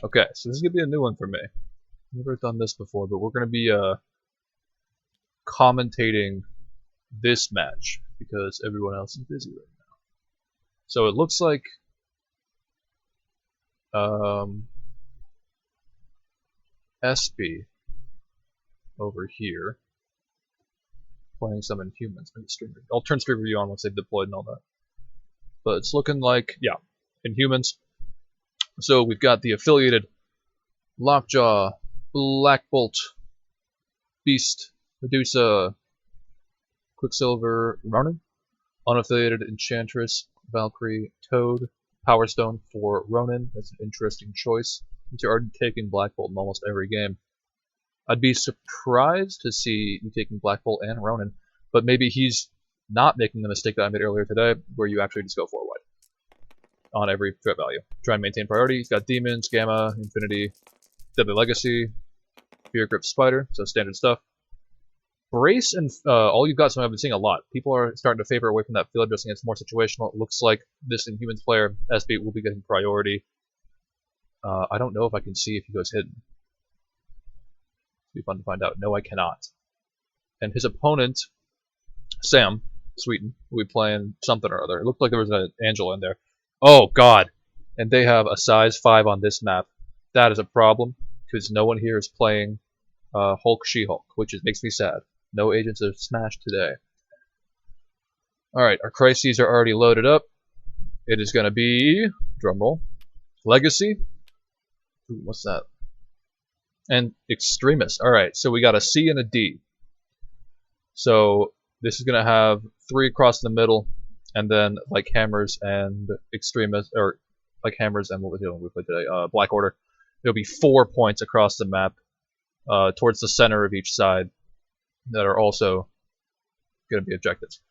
Okay, so this is gonna be a new one for me. Never done this before, but we're gonna be commentating this match because everyone else is busy right now. So it looks like um, SB over here playing some Inhumans. I'll turn stream review on once they've deployed and all that. But it's looking like, yeah, Inhumans. So we've got the affiliated Lockjaw, Black Bolt, Beast, Medusa, Quicksilver, Ronan, unaffiliated Enchantress, Valkyrie, Toad, Power Stone for Ronan. That's an interesting choice. Since you're already taking Black Bolt in almost every game. I'd be surprised to see you taking Black Bolt and Ronan, but maybe he's not making the mistake that I made earlier today, where you actually just go 4 wide on every threat value. Try and maintain priority. He's got Demons, Gamma, Infinity, Deadly Legacy, Fear Grip Spider, so standard stuff. Brace and all you've got, so I've been seeing a lot. People are starting to favor away from that field dressing. It's more situational. It looks like this Inhumans player, SB, will be getting priority. I don't know if I can see if he goes hidden. It'll be fun to find out. No, I cannot. And his opponent, Sam Sweeten, will be playing something or other. It looked like there was an Angela in there. Oh, God. And they have a size 5 on this map. That is a problem, because no one here is playing Hulk She-Hulk, which makes me sad. No agents have smashed today. Alright, our crises are already loaded up. It is going to be, drumroll, Legacy. Ooh, what's that? And Extremist. Alright, so we got a C and a D. So this is going to have 3 across the middle, and then like Hammers and Extremist, or like Hammers and what we played today, Black Order. It'll be 4 points across the map, towards the center of each side, that are also going to be objectives.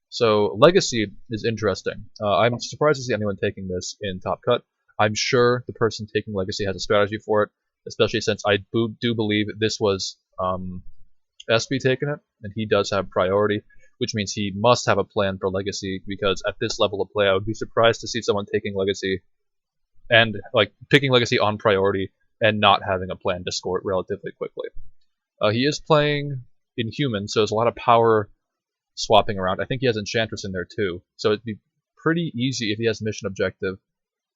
So Legacy is interesting. I'm surprised to see anyone taking this in Top Cut. I'm sure the person taking Legacy has a strategy for it, especially since I do believe this was SB taking it, and he does have priority, which means he must have a plan for Legacy, because at this level of play I would be surprised to see someone taking Legacy and like picking Legacy on priority and not having a plan to score it relatively quickly. He is playing Inhuman, so there's a lot of power swapping around. I think he has Enchantress in there too, so it'd be pretty easy if he has mission objective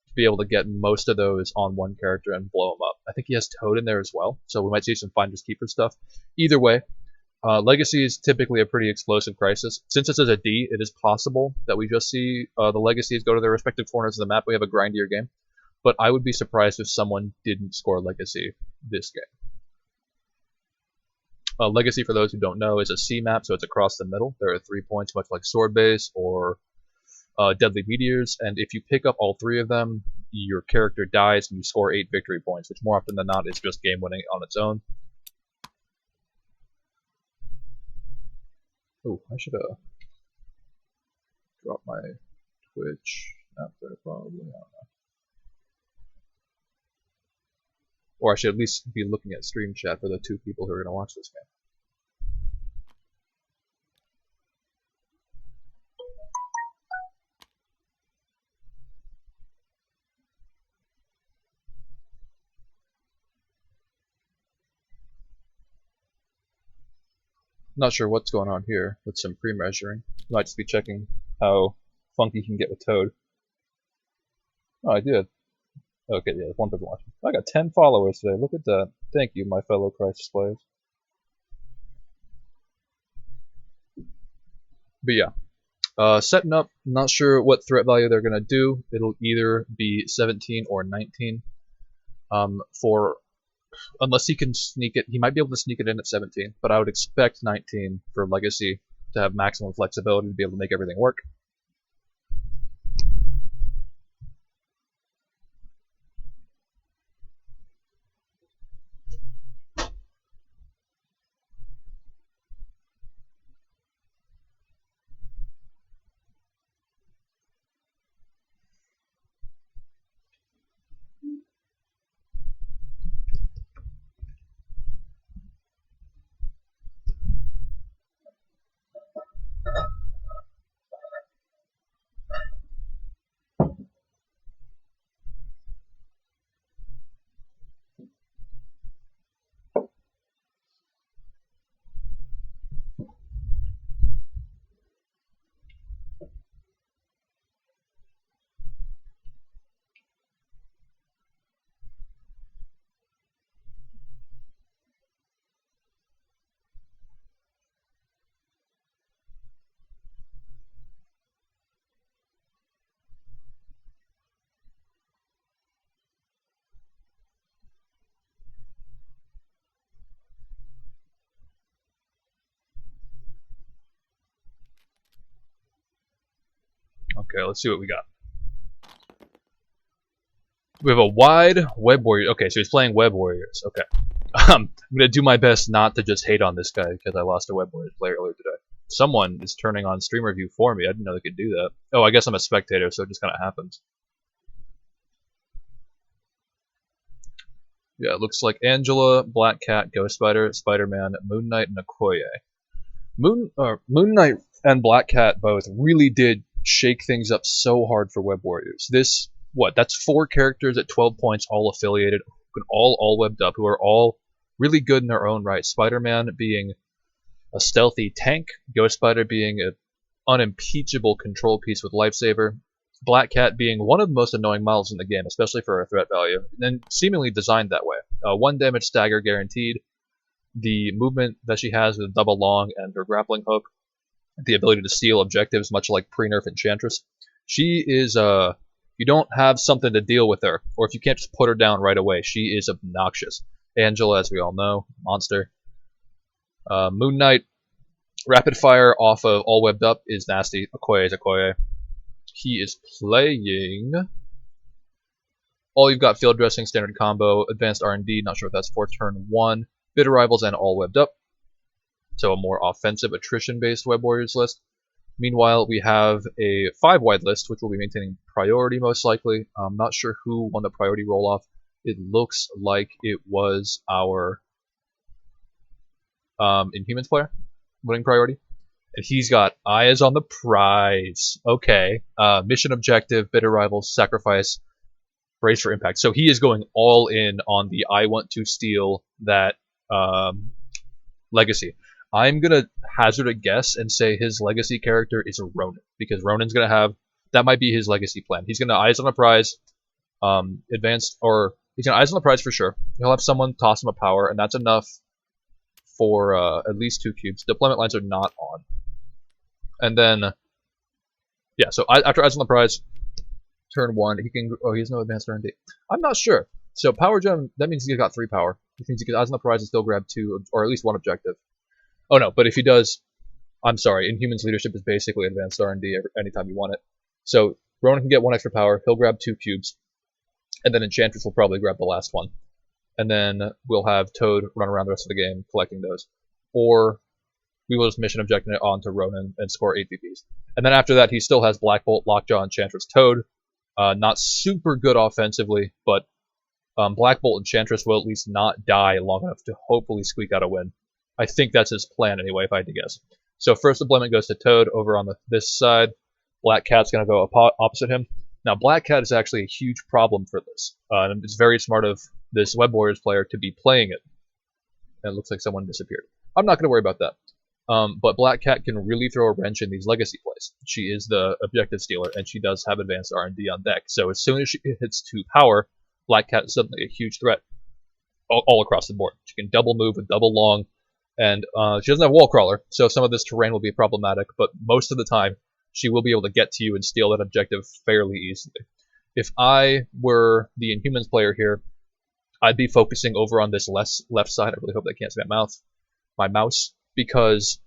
to be able to get most of those on one character and blow him up. I think he has Toad in there as well, so we might see some Finders Keepers stuff. Either way, Legacy is typically a pretty explosive crisis. Since this is a D, it is possible that we just see the Legacies go to their respective corners of the map. We have a grindier game, but I would be surprised if someone didn't score Legacy this game. Legacy, for those who don't know, is a C map, so it's across the middle. There are 3 points, much like Sword Base or Deadly Meteors, and if you pick up all 3 of them, your character dies and you score 8 victory points, which more often than not is just game winning on its own. Oh, I should have dropped my Twitch app there, probably. I don't know. Or I should at least be looking at stream chat for the 2 people who are going to watch this game. Not sure what's going on here with some pre-measuring. Might just be checking how funky you can get with Toad. Oh, I did. Okay, yeah, there's 1 person watching. I got 10 followers today. Look at that. Thank you, my fellow Crisis players. But yeah, setting up. Not sure what threat value they're gonna do. It'll either be 17 or 19. Unless he can sneak it, he might be able to sneak it in at 17. But I would expect 19 for Legacy to have maximum flexibility to be able to make everything work. Okay, let's see what we got. We have a wide Web Warrior. Okay, so he's playing Web Warriors. Okay. I'm going to do my best not to just hate on this guy because I lost a Web Warriors player earlier today. Someone is turning on streamer view for me. I didn't know they could do that. Oh, I guess I'm a spectator, so it just kind of happens. Yeah, it looks like Angela, Black Cat, Ghost Spider, Spider-Man, Moon Knight, and Okoye. Moon Knight and Black Cat both really did shake things up so hard for Web Warriors. That's 4 characters at 12 points, all affiliated, all webbed up, who are all really good in their own right. Spider-Man being a stealthy tank, Ghost Spider being an unimpeachable control piece with Lifesaver, Black Cat being one of the most annoying models in the game, especially for her threat value, and seemingly designed that way. 1 damage stagger guaranteed, the movement that she has with double long and her grappling hook, the ability to steal objectives, much like pre-nerf Enchantress. She is, you don't have something to deal with her, or if you can't just put her down right away, she is obnoxious. Angela, as we all know, monster. Moon Knight, rapid fire off of all webbed up is nasty. Okoye is Okoye. He is playing... All you've got field dressing, standard combo, advanced R&D, not sure what that's for, turn 1, bitter rivals, and all webbed up. So a more offensive attrition-based Web Warriors list. Meanwhile, we have a 5-wide list, which will be maintaining priority most likely. I'm not sure who won the priority roll-off. It looks like it was our Inhumans player winning priority. And he's got eyes on the prize. Okay. Mission objective, bitter rivals, sacrifice, brace for impact. So he is going all in on the I want to steal that legacy. I'm going to hazard a guess and say his legacy character is a Ronan, because Ronan's going to have, that might be his legacy plan. He's going to eyes on the prize, advanced, or he's going to eyes on the prize for sure. He'll have someone toss him a power, and that's enough for at least 2 cubes. Deployment lines are not on. And then, yeah, so after eyes on the prize, turn 1, he can, oh, he has no advanced R&D. I'm not sure. So power gem, that means he's got 3 power. Which means he can eyes on the prize and still grab 2, or at least 1 objective. Oh no, but if he does, I'm sorry, Inhumans leadership is basically advanced R&D anytime you want it. So Ronan can get 1 extra power, he'll grab 2 cubes, and then Enchantress will probably grab the last one. And then we'll have Toad run around the rest of the game collecting those. Or we will just mission objective it onto Ronan and score 8 VPs. And then after that, he still has Black Bolt, Lockjaw, Enchantress, Toad. Not super good offensively, but Black Bolt Enchantress will at least not die long enough to hopefully squeak out a win. I think that's his plan anyway, if I had to guess. So first deployment goes to Toad over on this side. Black Cat's going to go opposite him. Now, Black Cat is actually a huge problem for this. And it's very smart of this Web Warriors player to be playing it. And it looks like someone disappeared. I'm not going to worry about that. But Black Cat can really throw a wrench in these legacy plays. She is the objective stealer, and she does have advanced R&D on deck. So as soon as she hits 2 power, Black Cat is suddenly a huge threat all across the board. She can double move with double long, and she doesn't have wall crawler, so some of this terrain will be problematic, but most of the time she will be able to get to you and steal that objective fairly easily. If I were the Inhumans player here, I'd be focusing over on this left side. I really hope they can't see my mouse, because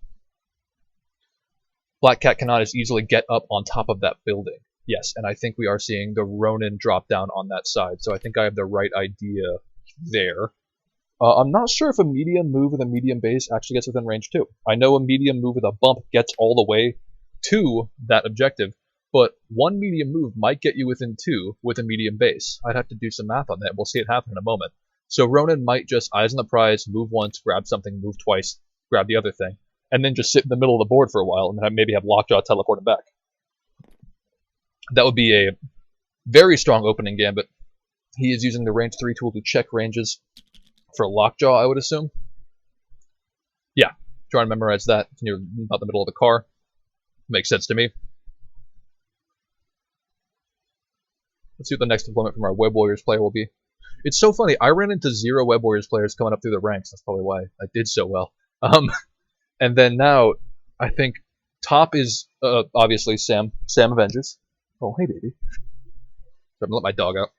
Black Cat cannot as easily get up on top of that building. Yes, and I think we are seeing the Ronan drop down on that side, so I think I have the right idea there. I'm not sure if a medium move with a medium base actually gets within range too. I know a medium move with a bump gets all the way to that objective, but 1 medium move might get you within 2 with a medium base. I'd have to do some math on that. We'll see it happen in a moment. So Ronan might just eyes on the prize, move once, grab something, move twice, grab the other thing, and then just sit in the middle of the board for a while and then maybe have Lockjaw teleport him back. That would be a very strong opening gambit. He is using the range 3 tool to check ranges for Lockjaw, I would assume. Yeah, try and memorize that near about the middle of the car. Makes sense to me. Let's see what the next deployment from our Web Warriors player will be. It's so funny, I ran into 0 Web Warriors players coming up through the ranks. That's probably why I did so well. And then now, I think top is obviously Sam Avengers. Oh, hey, baby. So I'm going to let my dog out.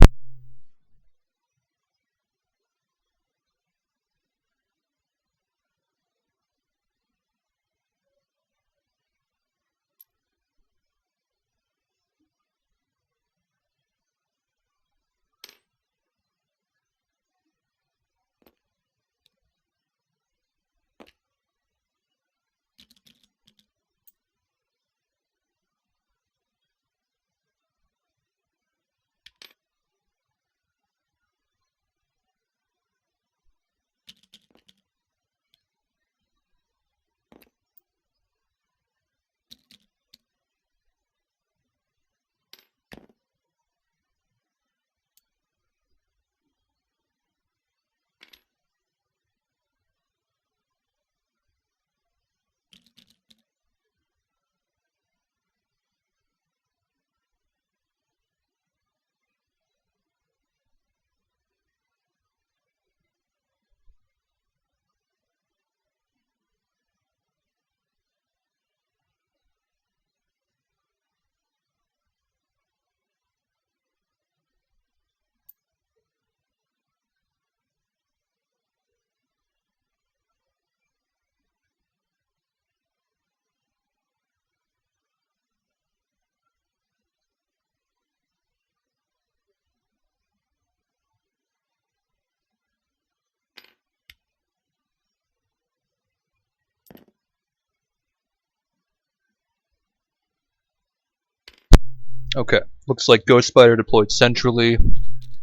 Okay, looks like Ghost Spider deployed centrally,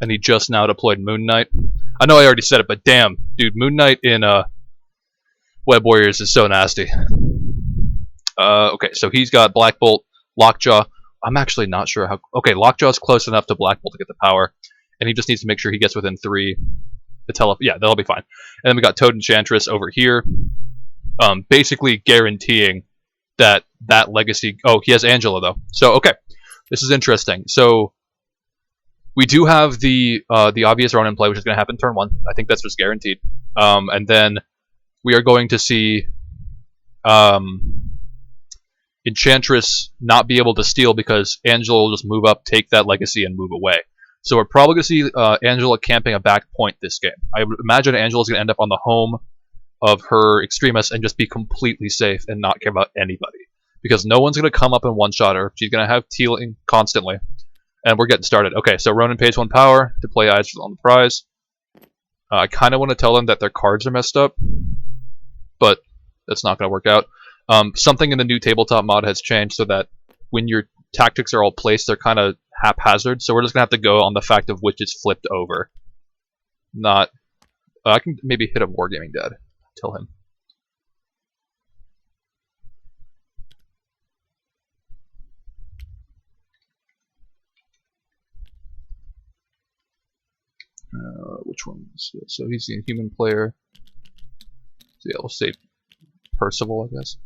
and he just now deployed Moon Knight. I know I already said it, but damn, dude, Moon Knight in Web Warriors is so nasty. Okay, so he's got Black Bolt, Lockjaw. I'm actually not sure how... Okay, Lockjaw's close enough to Black Bolt to get the power, and he just needs to make sure he gets within 3 to yeah, that'll be fine. And then we got Toad Enchantress over here, basically guaranteeing that legacy... Oh, he has Angela, though. So, okay, this is interesting. So, we do have the obvious Ronan play, which is going to happen turn 1. I think that's just guaranteed. And then we are going to see Enchantress not be able to steal because Angela will just move up, take that legacy, and move away. So we're probably going to see Angela camping a back point this game. I would imagine Angela's going to end up on the home of her Extremis and just be completely safe and not care about anybody. Because no one's going to come up and one-shot her. She's going to have tealing constantly. And we're getting started. Okay, so Ronan pays 1 power to play eyes on the prize. I kind of want to tell them that their cards are messed up, but that's not going to work out. Something in the new tabletop mod has changed so that when your tactics are all placed, they're kind of haphazard. So we're just going to have to go on the fact of which is flipped over. Not... I can maybe hit up Wargaming Dad. Tell him. Which one? So he's the human player. So yeah, we'll say Percival, I guess.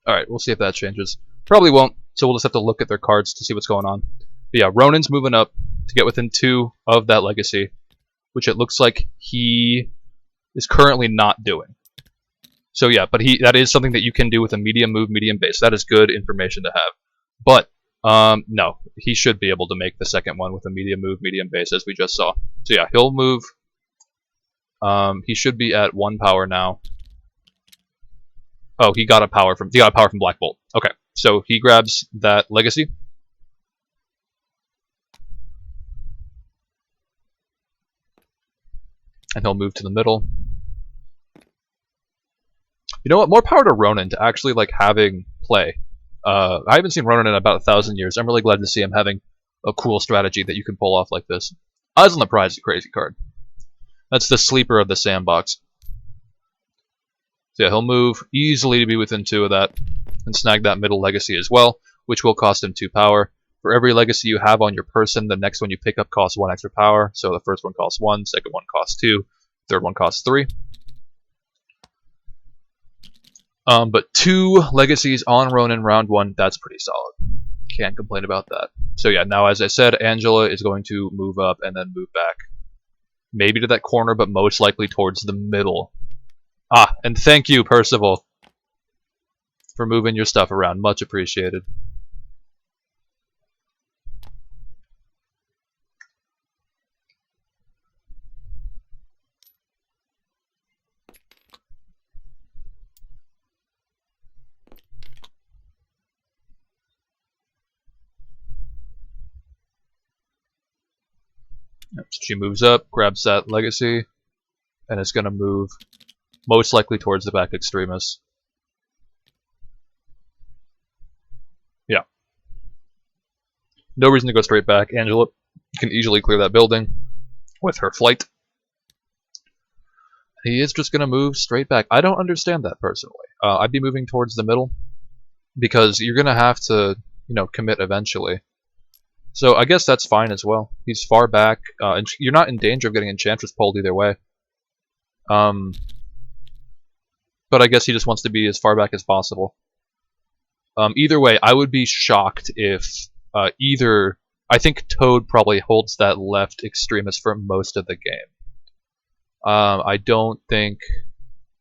Alright, we'll see if that changes. Probably won't, so we'll just have to look at their cards to see what's going on. But yeah, Ronan's moving up to get within 2 of that legacy, which it looks like he is currently not doing. So yeah, but that is something that you can do with a medium move, medium base. That is good information to have. But, no, he should be able to make the second one with a medium move, medium base, as we just saw. So yeah, he'll move. He should be at 1 power now. Oh, he got a power from Black Bolt. Okay, so he grabs that legacy. And he'll move to the middle. You know what? More power to Ronan to actually like having play. I haven't seen Ronan in about 1,000 years. I'm really glad to see him having a cool strategy that you can pull off like this. Eyes on the Prize is a crazy card. That's the sleeper of the sandbox. So yeah, he'll move easily to be within 2 of that, and snag that middle legacy as well, which will cost him 2 power. For every legacy you have on your person, the next one you pick up costs 1 extra power. So the first one costs 1, second one costs 2, third one costs 3. But 2 legacies on Ronan round 1, that's pretty solid. Can't complain about that. So yeah, now as I said, Angela is going to move up and then move back. Maybe to that corner, but most likely towards the middle. Ah, and thank you, Percival, for moving your stuff around. Much appreciated. Yep, so she moves up, grabs that legacy, and is going to move most likely towards the back Extremis. Yeah. No reason to go straight back. Angela can easily clear that building with her flight. He is just going to move straight back. I don't understand that personally. I'd be moving towards the middle because you're going to have to, commit eventually. So I guess that's fine as well. He's far back, and you're not in danger of getting Enchantress pulled either way. But I guess he just wants to be as far back as possible. Either way, I would be shocked if either... I think Toad probably holds that left Extremis for most of the game. I don't think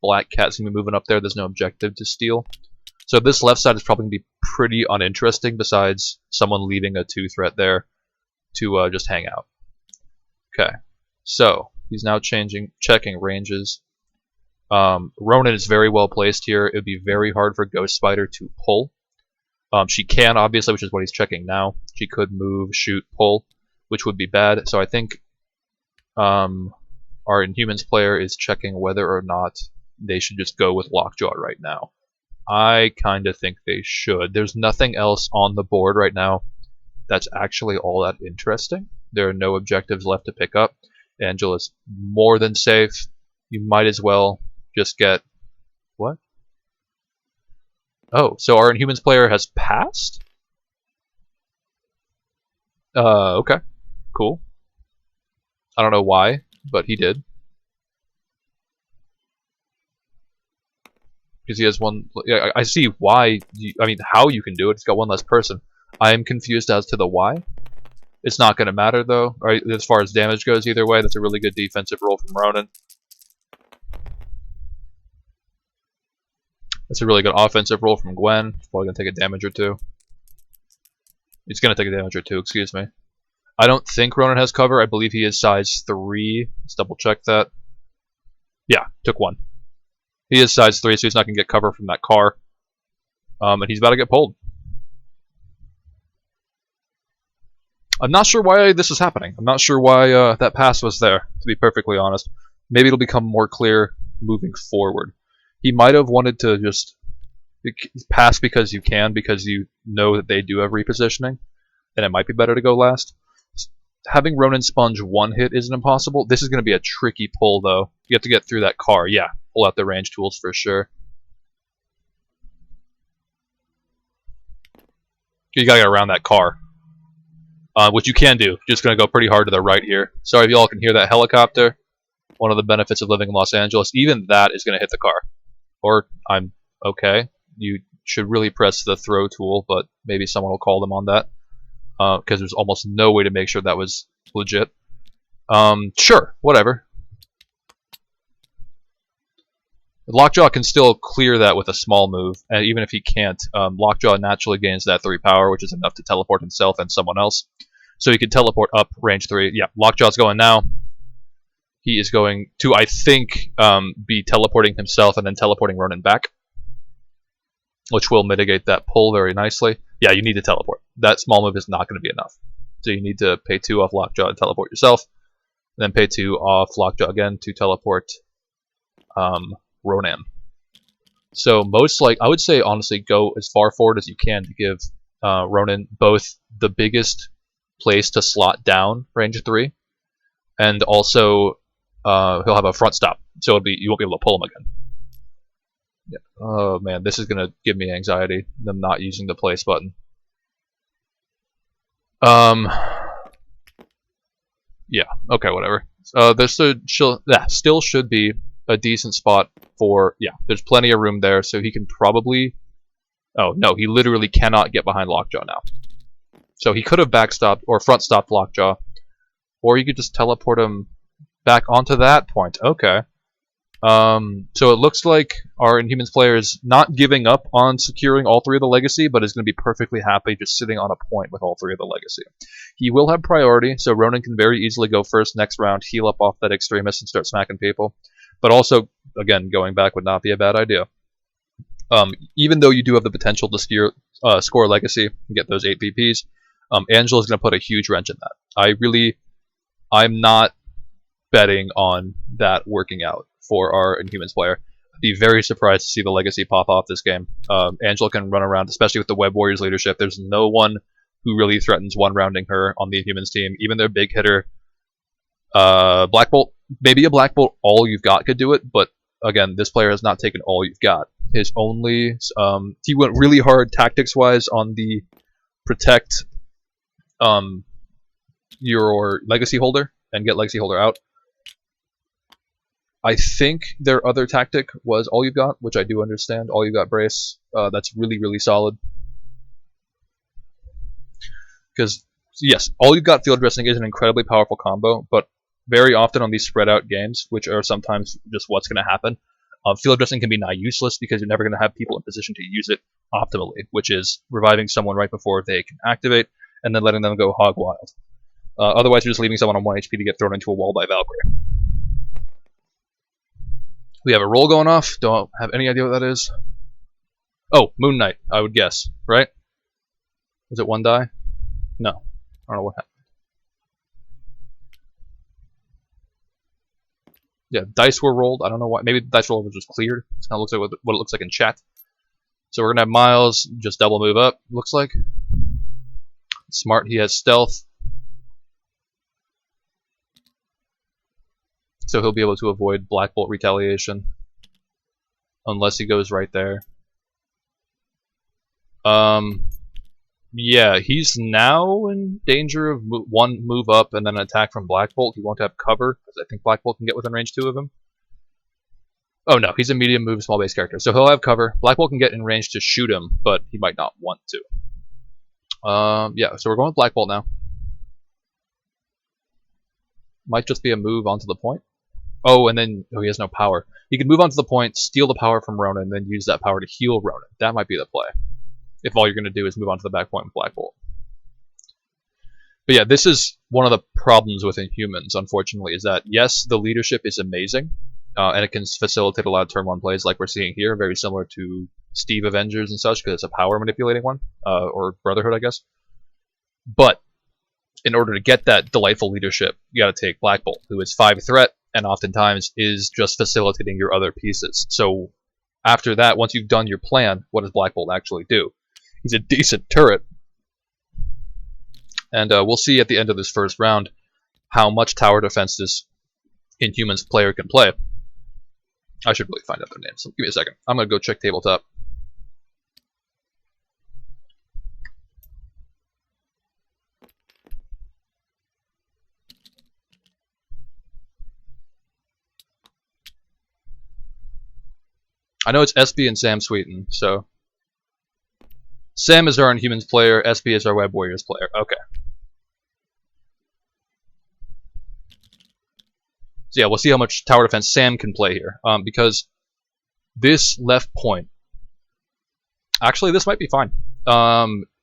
Black Cat's going to be moving up there. There's no objective to steal. So this left side is probably going to be pretty uninteresting besides someone leaving a 2 threat there. to just hang out. Okay, so he's now checking ranges. Ronan is very well placed here. It would be very hard for Ghost Spider to pull. She can, obviously, which is what he's checking now. She could move, shoot, pull, which would be bad. So I think our Inhumans player is checking whether or not they should just go with Lockjaw right now. I kind of think they should. There's nothing else on the board right now that's actually all that interesting. There are no objectives left to pick up. Angela's more than safe. You might as well just get... What? Oh, so our Inhumans player has passed? Okay. Cool. I don't know why, but he did. Because he has one... I see why... I mean, how you can do it. It's got one less person. I am confused as to the why. It's not going to matter, though. Right, as far as damage goes, either way, that's a really good defensive roll from Ronan. That's a really good offensive roll from Gwen. He's probably going to take a damage or two. He's going to take a damage or two, excuse me. I don't think Ronan has cover. I believe he is size 3. Let's double check that. Yeah, took 1. He is size 3, so he's not going to get cover from that car. And he's about to get pulled. I'm not sure why this is happening. I'm not sure why that pass was there, to be perfectly honest. Maybe it'll become more clear moving forward. He might have wanted to just pass because you can, because you know that they do have repositioning, and it might be better to go last. Having Ronan sponge 1 hit isn't impossible. This is going to be a tricky pull, though. You have to get through that car. Yeah, pull out the range tools for sure. You gotta get around that car. Which you can do. Just going to go pretty hard to the right here. Sorry if y'all can hear that helicopter. One of the benefits of living in Los Angeles. Even that is going to hit the car. Or, I'm okay. You should really press the throw tool, but maybe someone will call them on that. Because there's almost no way to make sure that was legit. Sure, whatever. Lockjaw can still clear that with a small move, and even if he can't, Lockjaw naturally gains that 3 power, which is enough to teleport himself and someone else. So he can teleport up range 3. Yeah, Lockjaw's going now. He is going to, I think, be teleporting himself and then teleporting Ronan back, which will mitigate that pull very nicely. Yeah, you need to teleport. That small move is not going to be enough. So you need to pay 2 off Lockjaw and teleport yourself, and then pay 2 off Lockjaw again to teleport Ronan. So I would say honestly go as far forward as you can to give Ronan both the biggest place to slot down range 3, and also he'll have a front stop, so you won't be able to pull him again. Yeah. Oh man, this is gonna give me anxiety. Them not using the place button. Yeah. Okay. Whatever. There's still should be a decent spot for, yeah, there's plenty of room there, so he can probably... Oh, no, he literally cannot get behind Lockjaw now. So he could have backstopped, or front-stopped Lockjaw, or you could just teleport him back onto that point. Okay. So it looks like our Inhumans player is not giving up on securing all 3 of the Legacy, but is going to be perfectly happy just sitting on a point with all 3 of the Legacy. He will have priority, so Ronan can very easily go first next round, heal up off that Extremist, and start smacking people. But also, again, going back would not be a bad idea. Even though you do have the potential to score Legacy and get those 8 VPs, Angela's going to put a huge wrench in that. I'm not betting on that working out for our Inhumans player. I'd be very surprised to see the Legacy pop off this game. Angela can run around, especially with the Web Warriors leadership. There's no one who really threatens one-rounding her on the Inhumans team. Even their big hitter, Black Bolt, maybe a Black Bolt all you've got could do it, but again, this player has not taken all you've got. His only, he went really hard tactics-wise on the protect your Legacy holder and get Legacy holder out. I think their other tactic was all you've got, which I do understand. All you've got brace. That's really, really solid. Because, yes, all you've got field dressing is an incredibly powerful combo, but very often on these spread out games, which are sometimes just what's going to happen, field dressing can be nigh useless because you're never going to have people in position to use it optimally, which is reviving someone right before they can activate and then letting them go hog wild. Otherwise, you're just leaving someone on 1 HP to get thrown into a wall by Valkyrie. We have a roll going off. Don't have any idea what that is. Oh, Moon Knight, I would guess, right? Was it 1 die? No. I don't know what happened. Yeah, dice were rolled. I don't know why. Maybe the dice roll was just cleared. It kind of looks like what it looks like in chat. So we're going to have Miles just double move up, looks like. Smart, he has stealth. So he'll be able to avoid Black Bolt retaliation. Unless he goes right there. Yeah, he's now in danger of one move up and then an attack from Black Bolt. He won't have cover, because I think Black Bolt can get within range 2 of him. Oh no, he's a medium move, small base character. So he'll have cover. Black Bolt can get in range to shoot him, but he might not want to. Yeah, so we're going with Black Bolt now. Might just be a move onto the point. Oh, and then, oh, he has no power. He can move onto the point, steal the power from Ronan, and then use that power to heal Ronan. That might be the play. If all you're going to do is move on to the back point with Black Bolt. But yeah, this is one of the problems with Inhumans, unfortunately, is that, yes, the leadership is amazing, and it can facilitate a lot of turn 1 plays like we're seeing here, very similar to Steve Avengers and such, because it's a power manipulating one, or Brotherhood, I guess. But in order to get that delightful leadership, you got to take Black Bolt, who is 5 threat, and oftentimes is just facilitating your other pieces. So after that, once you've done your plan, what does Black Bolt actually do? He's a decent turret. And we'll see at the end of this first round how much tower defense this Inhumans player can play. I should really find out their names. So give me a second. I'm going to go check tabletop. I know it's SB and Sam Sweeten, so... Sam is our Inhumans player, SB is our Web Warriors player. Okay. So yeah, we'll see how much tower defense Sam can play here. Because this left point... Actually, this might be fine.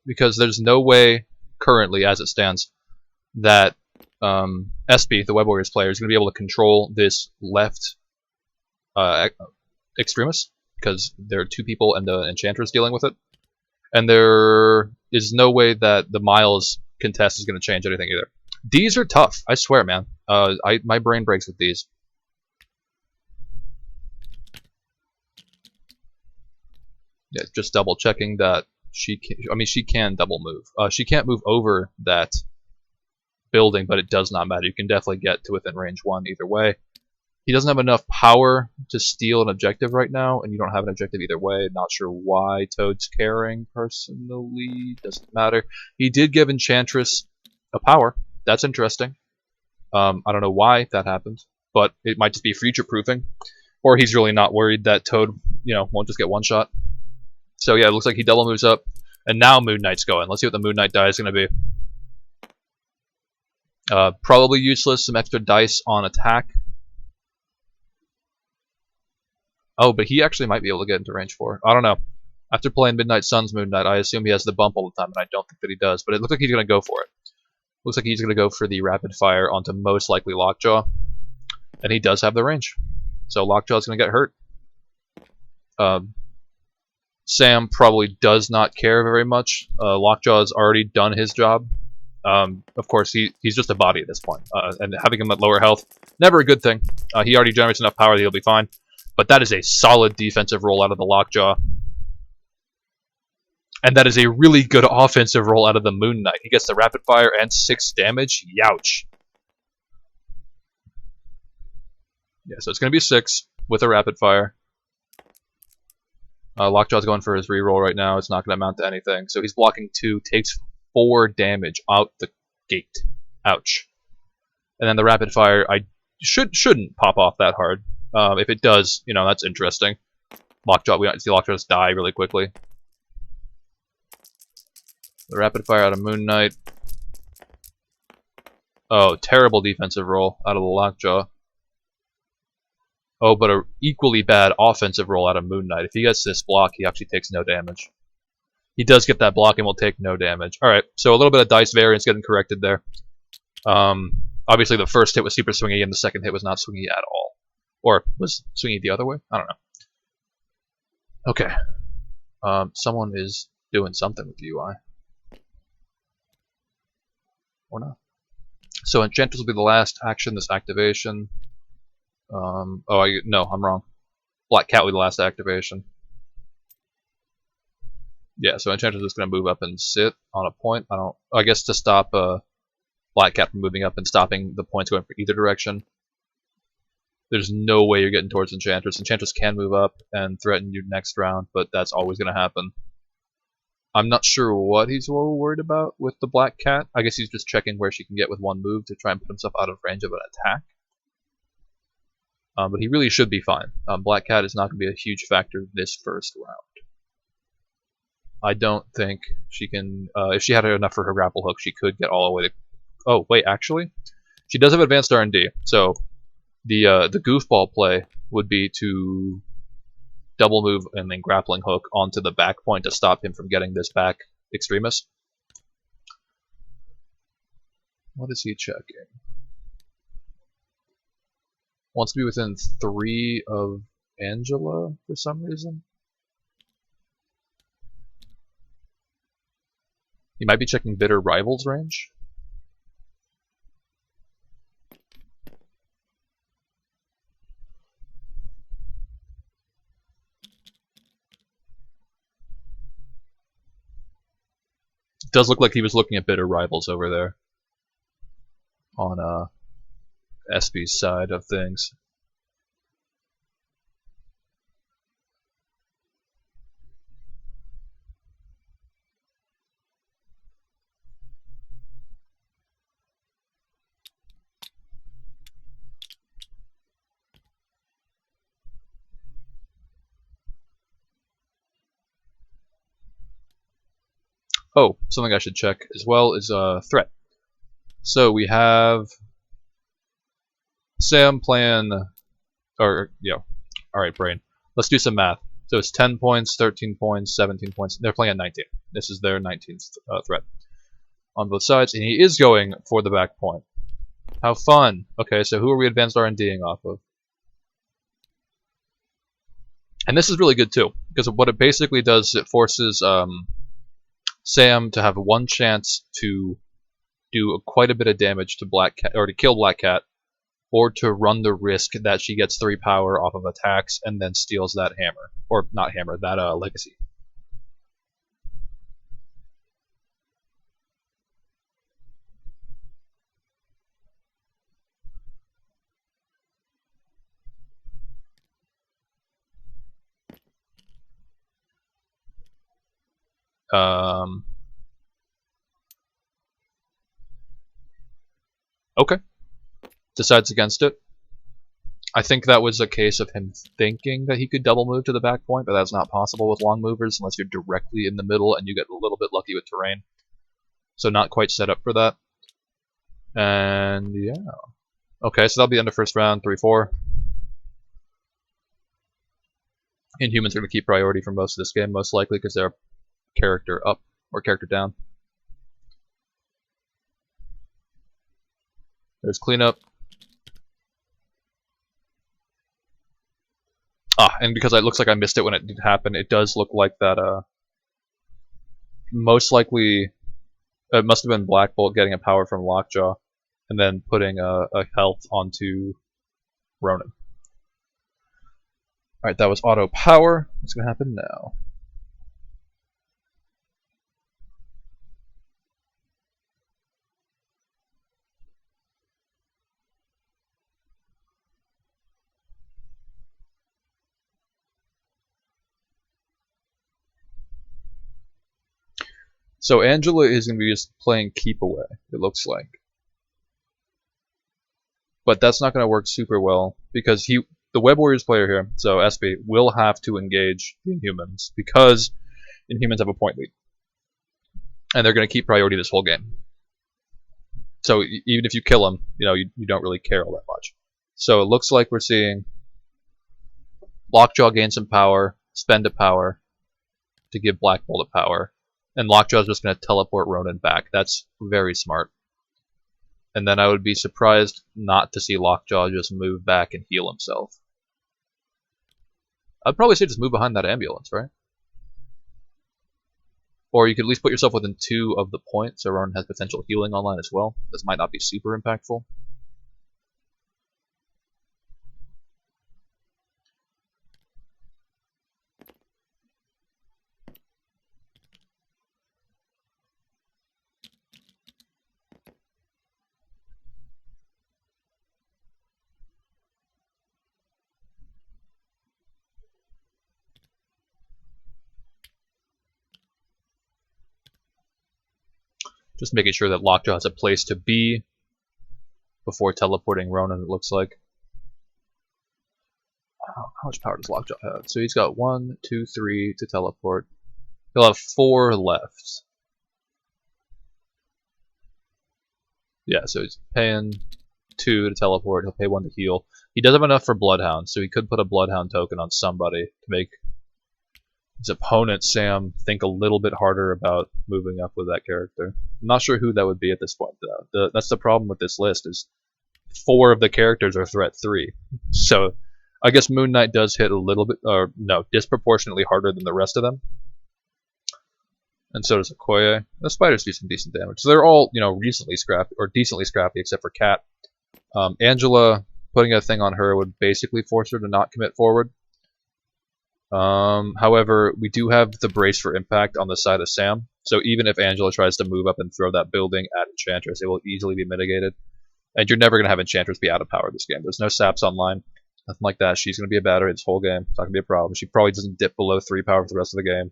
Because there's no way, currently, as it stands, that SB, the Web Warriors player, is going to be able to control this left extremist, because there are 2 people and the Enchantress dealing with it. And there is no way that the Miles contest is going to change anything either. These are tough, I swear, man. My brain breaks with these. Yeah, just double checking that she can double move. She can't move over that building, but it does not matter. You can definitely get to within range 1 either way. He doesn't have enough power to steal an objective right now, and you don't have an objective either way. Not sure why Toad's caring, personally. Doesn't matter. He did give Enchantress a power. That's interesting. I don't know why that happened, but it might just be future-proofing. Or he's really not worried that Toad, won't just get one shot. So yeah, it looks like he double moves up, and now Moon Knight's going. Let's see what the Moon Knight die is going to be. Probably useless, some extra dice on attack. Oh, but he actually might be able to get into range 4. I don't know. After playing Midnight Sun's Moon Knight, I assume he has the bump all the time, and I don't think that he does. But it looks like he's going to go for it. Looks like he's going to go for the rapid fire onto most likely Lockjaw. And he does have the range. So Lockjaw's going to get hurt. Sam probably does not care very much. Lockjaw's already done his job. Of course, he's just a body at this point. And having him at lower health, never a good thing. He already generates enough power that he'll be fine. But that is a solid defensive roll out of the Lockjaw. And that is a really good offensive roll out of the Moon Knight. He gets the rapid fire and 6 damage. Youch. Yeah, so it's going to be 6 with a rapid fire. Lockjaw's going for his reroll right now. It's not going to amount to anything. So he's blocking 2, takes 4 damage out the gate. Ouch. And then the rapid fire, I shouldn't pop off that hard. If it does, that's interesting. Lockjaw, we see Lockjaw just die really quickly. The rapid fire out of Moon Knight. Oh, terrible defensive roll out of the Lockjaw. Oh, but a equally bad offensive roll out of Moon Knight. If he gets this block, he actually takes no damage. He does get that block and will take no damage. Alright, so a little bit of dice variance getting corrected there. Obviously, the first hit was super swingy, and the second hit was not swingy at all. Or was swingy the other way? I don't know. Okay. Someone is doing something with the UI. Or not. So Enchantress will be the last action, this activation. No, I'm wrong. Black Cat will be the last activation. Yeah, so Enchantress is going to move up and sit on a point. I guess to stop Black Cat from moving up and stopping the points going for either direction. There's no way you're getting towards Enchantress. Enchantress can move up and threaten you next round, but that's always going to happen. I'm not sure what he's worried about with the Black Cat. I guess he's just checking where she can get with one move to try and put himself out of range of an attack. But he really should be fine. Black Cat is not going to be a huge factor this first round. I don't think she can... if she had enough for her grapple hook, she could get all the way to... Oh, wait, actually? She does have advanced R&D, so the goofball play would be to double move and then grappling hook onto the back point to stop him from getting this back extremis. What is he checking? Wants to be within 3 of Angela for some reason. He might be checking Bitter Rivals range. It does look like he was looking at Bitter Rivals over there on SB's side of things. Oh, something I should check as well is threat. So we have Sam playing, alright brain. Let's do some math. So it's 10 points, 13 points, 17 points. They're playing at 19. This is their 19th threat on both sides, and he is going for the back point. How fun! Okay, so who are we advanced R&Ding off of? And this is really good too, because what it basically does is it forces Sam to have one chance to do quite a bit of damage to Black Cat, or to kill Black Cat, or to run the risk that she gets 3 power off of attacks and then steals that hammer. Or not hammer, that legacy. Okay. Decides against it. I think that was a case of him thinking that he could double move to the back point, but that's not possible with long movers unless you're directly in the middle and you get a little bit lucky with terrain. So not quite set up for that. And yeah. Okay, so that'll be the end of first round, 3-4. Inhumans are going to keep priority for most of this game, most likely because they're character up or character down. There's cleanup. And because it looks like I missed it when it did happen, it does look like that, most likely, it must have been Black Bolt getting a power from Lockjaw, and then putting a health onto Ronan. Alright, that was auto power. What's going to happen now? So Angela is going to be just playing keep away, it looks like. But that's not going to work super well, because the Web Warriors player here, so SB, will have to engage the Inhumans, because Inhumans have a point lead. And they're going to keep priority this whole game. So even if you kill them, you don't really care all that much. So it looks like we're seeing Lockjaw gain some power, spend a power to give Black Bolt a power, and Lockjaw's just going to teleport Ronan back. That's very smart. And then I would be surprised not to see Lockjaw just move back and heal himself. I'd probably say just move behind that ambulance, right? Or you could at least put yourself within 2 of the points, so Ronan has potential healing online as well. This might not be super impactful. Just making sure that Lockjaw has a place to be before teleporting Ronan, it looks like. How much power does Lockjaw have? So he's got 1, 2, 3 to teleport. He'll have 4 left. Yeah, so he's paying 2 to teleport. He'll pay 1 to heal. He does have enough for Bloodhound, so he could put a Bloodhound token on somebody to make his opponent, Sam, think a little bit harder about moving up with that character. I'm not sure who that would be at this point, though. That's the problem with this list, is 4 of the characters are threat 3. So I guess Moon Knight does hit a little bit, or no, disproportionately harder than the rest of them. And so does Okoye. The spiders do some decent damage. So they're all, recently scrappy, or decently scrappy, except for Cat. Angela, putting a thing on her would basically force her to not commit forward. However, we do have the brace for impact on the side of Sam, so even if Angela tries to move up and throw that building at Enchantress, it will easily be mitigated. And you're never going to have Enchantress be out of power this game. There's no saps online, nothing like that. She's going to be a battery this whole game. It's not going to be a problem. She probably doesn't dip below 3 power for the rest of the game.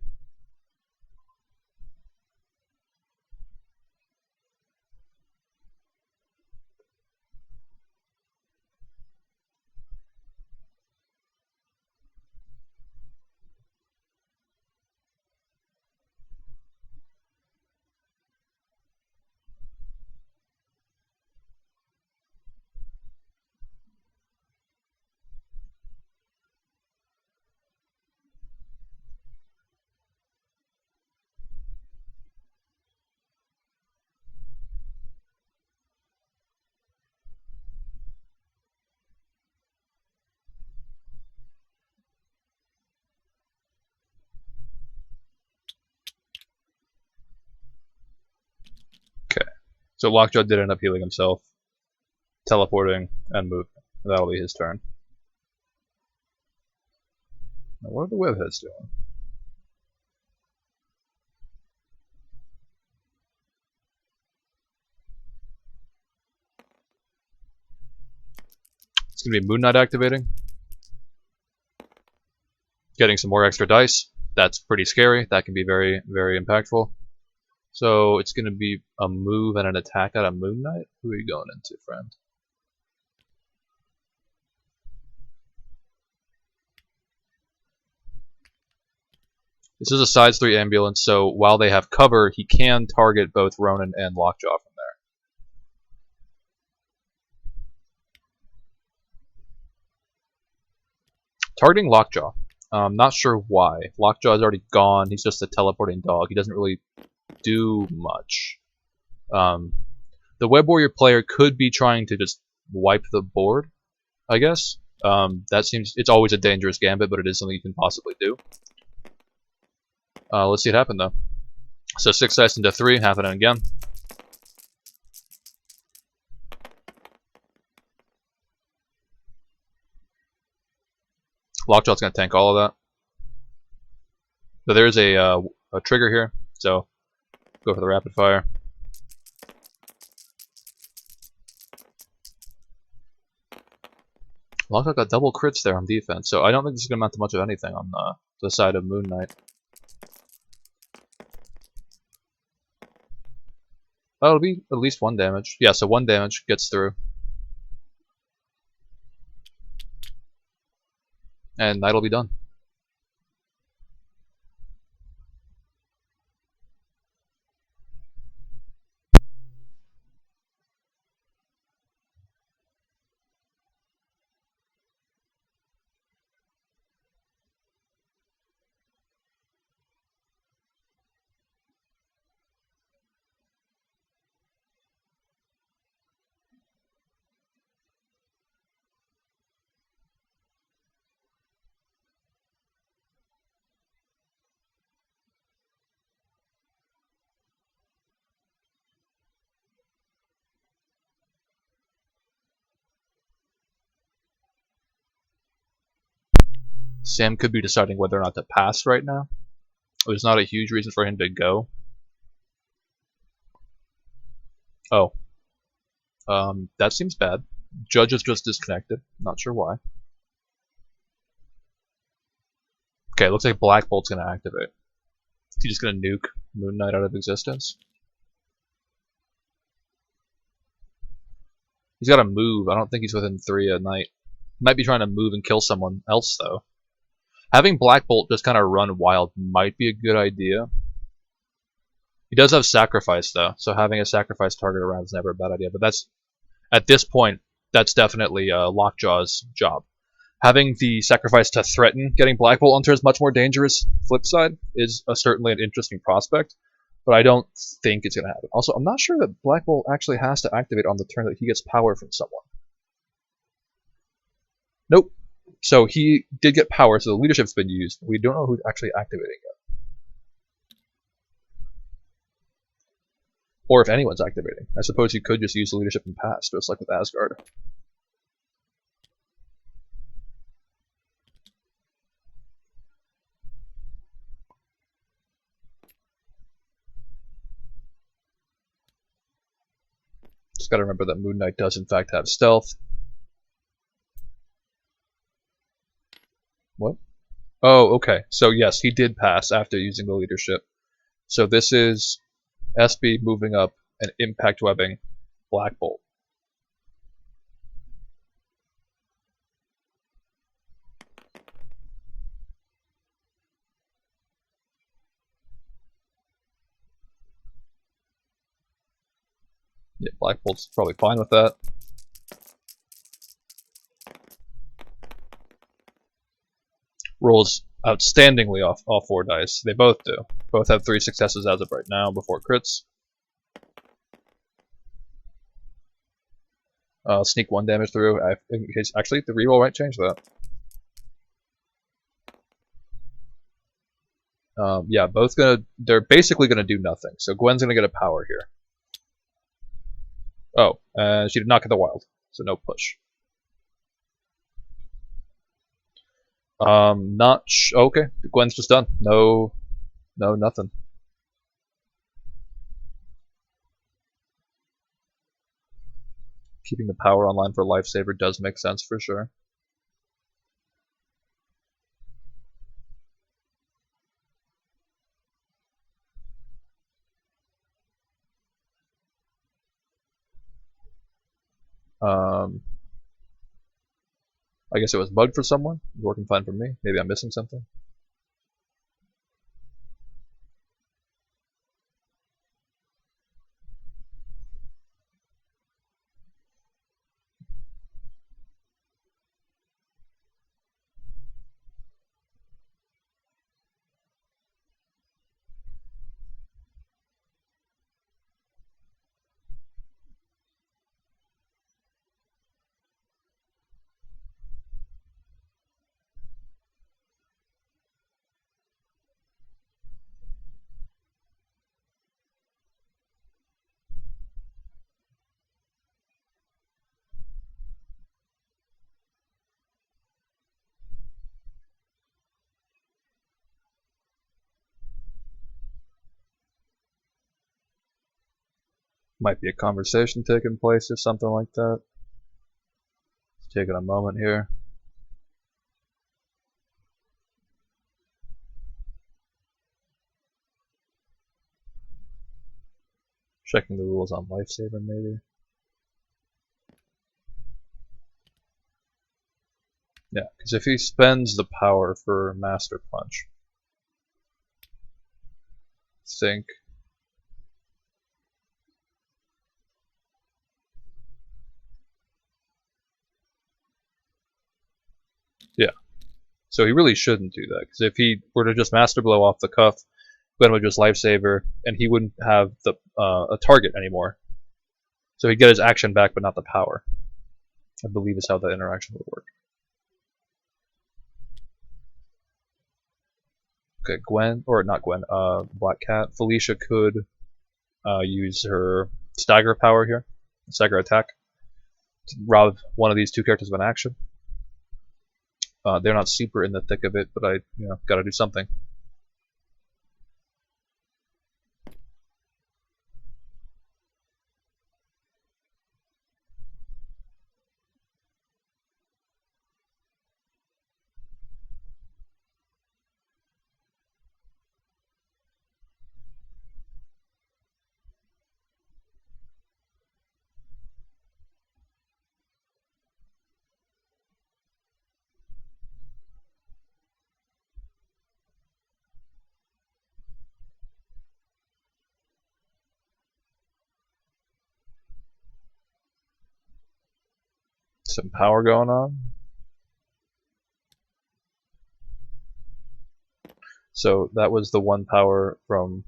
Okay, so Lockjaw did end up healing himself, teleporting, and moving. That'll be his turn. Now, what are the webheads doing? It's going to be Moon Knight activating. Getting some more extra dice. That's pretty scary. That can be very, very impactful. So it's going to be a move and an attack out of Moon Knight? Who are you going into, friend? This is a size 3 ambulance, so while they have cover, he can target both Ronan and Lockjaw from there. Targeting Lockjaw. Not sure why. Lockjaw is already gone. He's just a teleporting dog. He doesn't really do much. The Web Warrior player could be trying to just wipe the board, I guess. That seems, it's always a dangerous gambit, but it is something you can possibly do. Let's see it happen, though. So 6 dice into 3, happening again. Lockjaw's going to tank all of that. But there is a trigger here, so go for the rapid fire. Lockjaw got double crits there on defense, so I don't think this is going to amount to much of anything on the side of Moon Knight. That'll be at least 1 damage. Yeah, so 1 damage gets through. And Knight'll be done. Sam could be deciding whether or not to pass right now. There's not a huge reason for him to go. Oh. That seems bad. Judge is just disconnected. Not sure why. Okay, looks like Black Bolt's gonna activate. Is he just gonna nuke Moon Knight out of existence? He's gotta move. I don't think he's within 3 a night. He might be trying to move and kill someone else, though. Having Black Bolt just kind of run wild might be a good idea. He does have Sacrifice, though, so having a Sacrifice target around is never a bad idea. But that's, at this point, that's definitely Lockjaw's job. Having the Sacrifice to threaten getting Black Bolt onto his much more dangerous flip side is certainly an interesting prospect, but I don't think it's going to happen. Also, I'm not sure that Black Bolt actually has to activate on the turn that he gets power from someone. Nope. So he did get power, so the leadership's been used. We don't know who's actually activating it. Or if anyone's activating. I suppose he could just use the leadership and pass, just like with Asgard. Just gotta remember that Moon Knight does in fact have stealth. What? Oh, okay. So yes, he did pass after using the leadership. So this is SB moving up and impact webbing Black Bolt. Yeah, Black Bolt's probably fine with that. Rolls outstandingly off all 4 dice. They both do. Both have 3 successes as of right now before crits. Sneak 1 damage through. Actually, the reroll might change that. Yeah, both they're basically gonna do nothing. So Gwen's gonna get a power here. Oh, she did not get the wild, so no push. Okay, Gwen's just done. No, nothing. Keeping the power online for Lifesaver does make sense for sure. I guess it was bugged for someone. It's working fine for me. Maybe I'm missing something. Might be a conversation taking place or something like that. Just taking a moment here. Checking the rules on Lifesaver, maybe. Yeah, because if he spends the power for Master Punch, think. Yeah. So he really shouldn't do that, because if he were to just Master Blow off the cuff, Gwen would just Lifesaver, and he wouldn't have the a target anymore. So he'd get his action back, but not the power. I believe is how that interaction would work. Okay, Gwen, or not Gwen, Black Cat. Felicia could use her stagger power here, stagger attack, to rob one of these 2 characters of an action. They're not super in the thick of it, but I, gotta do something. Some power going on. So that was the one power from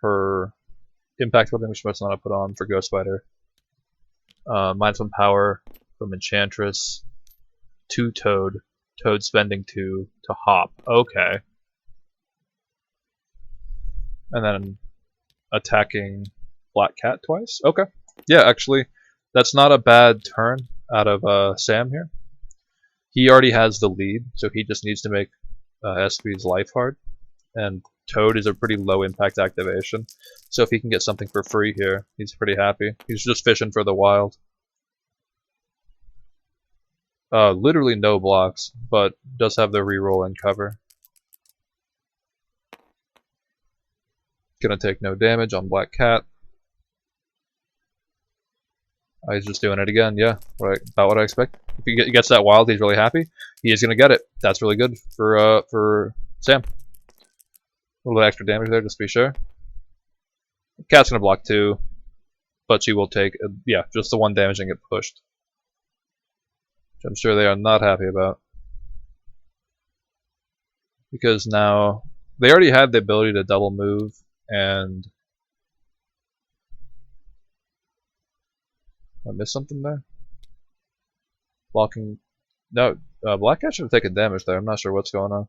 her impact weapon, which must not put on for Ghost Spider. Mine's one power from Enchantress to Toad. Toad spending 2 to hop. Okay. And then attacking Black Cat twice. Okay. Yeah, actually, that's not a bad turn out of Sam here. He already has the lead, so he just needs to make SP's life hard. And Toad is a pretty low impact activation, so if he can get something for free here, he's pretty happy. He's just fishing for the wild. Literally no blocks, but does have the reroll and cover. Gonna take no damage on Black Cat. He's just doing it again, yeah. About what I expect. If he gets that wild, he's really happy. He is gonna get it. That's really good for Sam. A little bit extra damage there, just to be sure. Cat's gonna block 2, but she will take, yeah, just the 1 damage and get pushed. Which I'm sure they are not happy about. Because now, they already had the ability to double move, and... I missed something there? Blocking... No, Black Cat should have taken damage there, I'm not sure what's going on.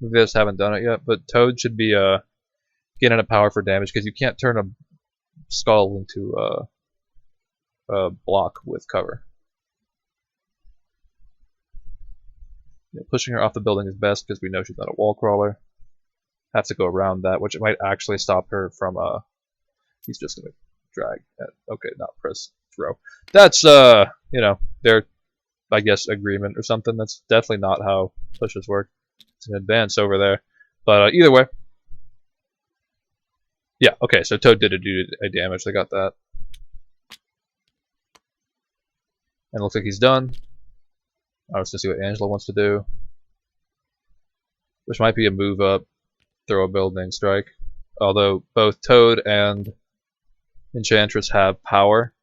Maybe they just haven't done it yet, but Toad should be getting a power for damage, because you can't turn a skull into a block with cover. Yeah, pushing her off the building is best, because we know she's not a wall crawler. Have to go around that, which might actually stop her from, he's just going to drag. Okay, not press throw. That's, their, I guess, agreement or something. That's definitely not how pushes work. It's an advance over there. But either way. Yeah, okay, so Toad did do a damage. They got that. And it looks like he's done. I was going to see what Angela wants to do. Which might be a move up, throw a building, strike. Although both Toad and Enchantress have power.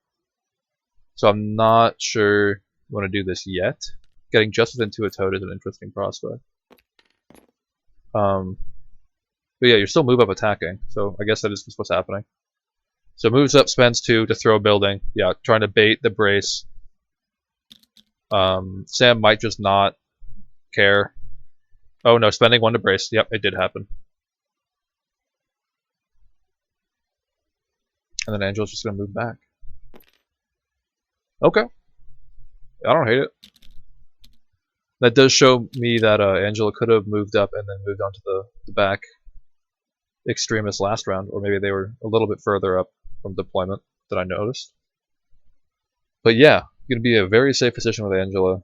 So I'm not sure I want to do this yet. Getting just within 2 of Toad is an interesting prospect. But yeah, you're still move up attacking, so I guess that is just what's happening. So moves up, spends 2 to throw a building. Yeah, trying to bait the brace. Sam might just not care. Oh no, spending 1 to brace. Yep, it did happen. And then Angela's just going to move back. Okay. I don't hate it. That does show me that Angela could have moved up and then moved on to the back extremist last round, or maybe they were a little bit further up from deployment than I noticed. But yeah, going to be a very safe position with Angela.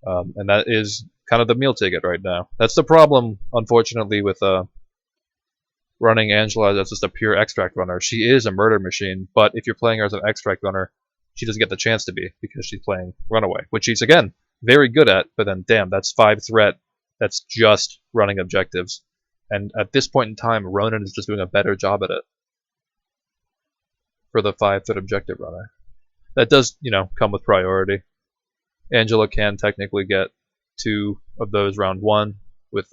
And that is kind of the meal ticket right now. That's the problem, unfortunately, with running Angela as just a pure extract runner. She is a murder machine, but if you're playing her as an extract runner, she doesn't get the chance to be because she's playing runaway, which she's, again, very good at, but then, damn, that's 5 threat. That's just running objectives. And at this point in time, Ronan is just doing a better job at it for the 5 threat objective runner. That does, come with priority. Angela can technically get 2 of those round 1 with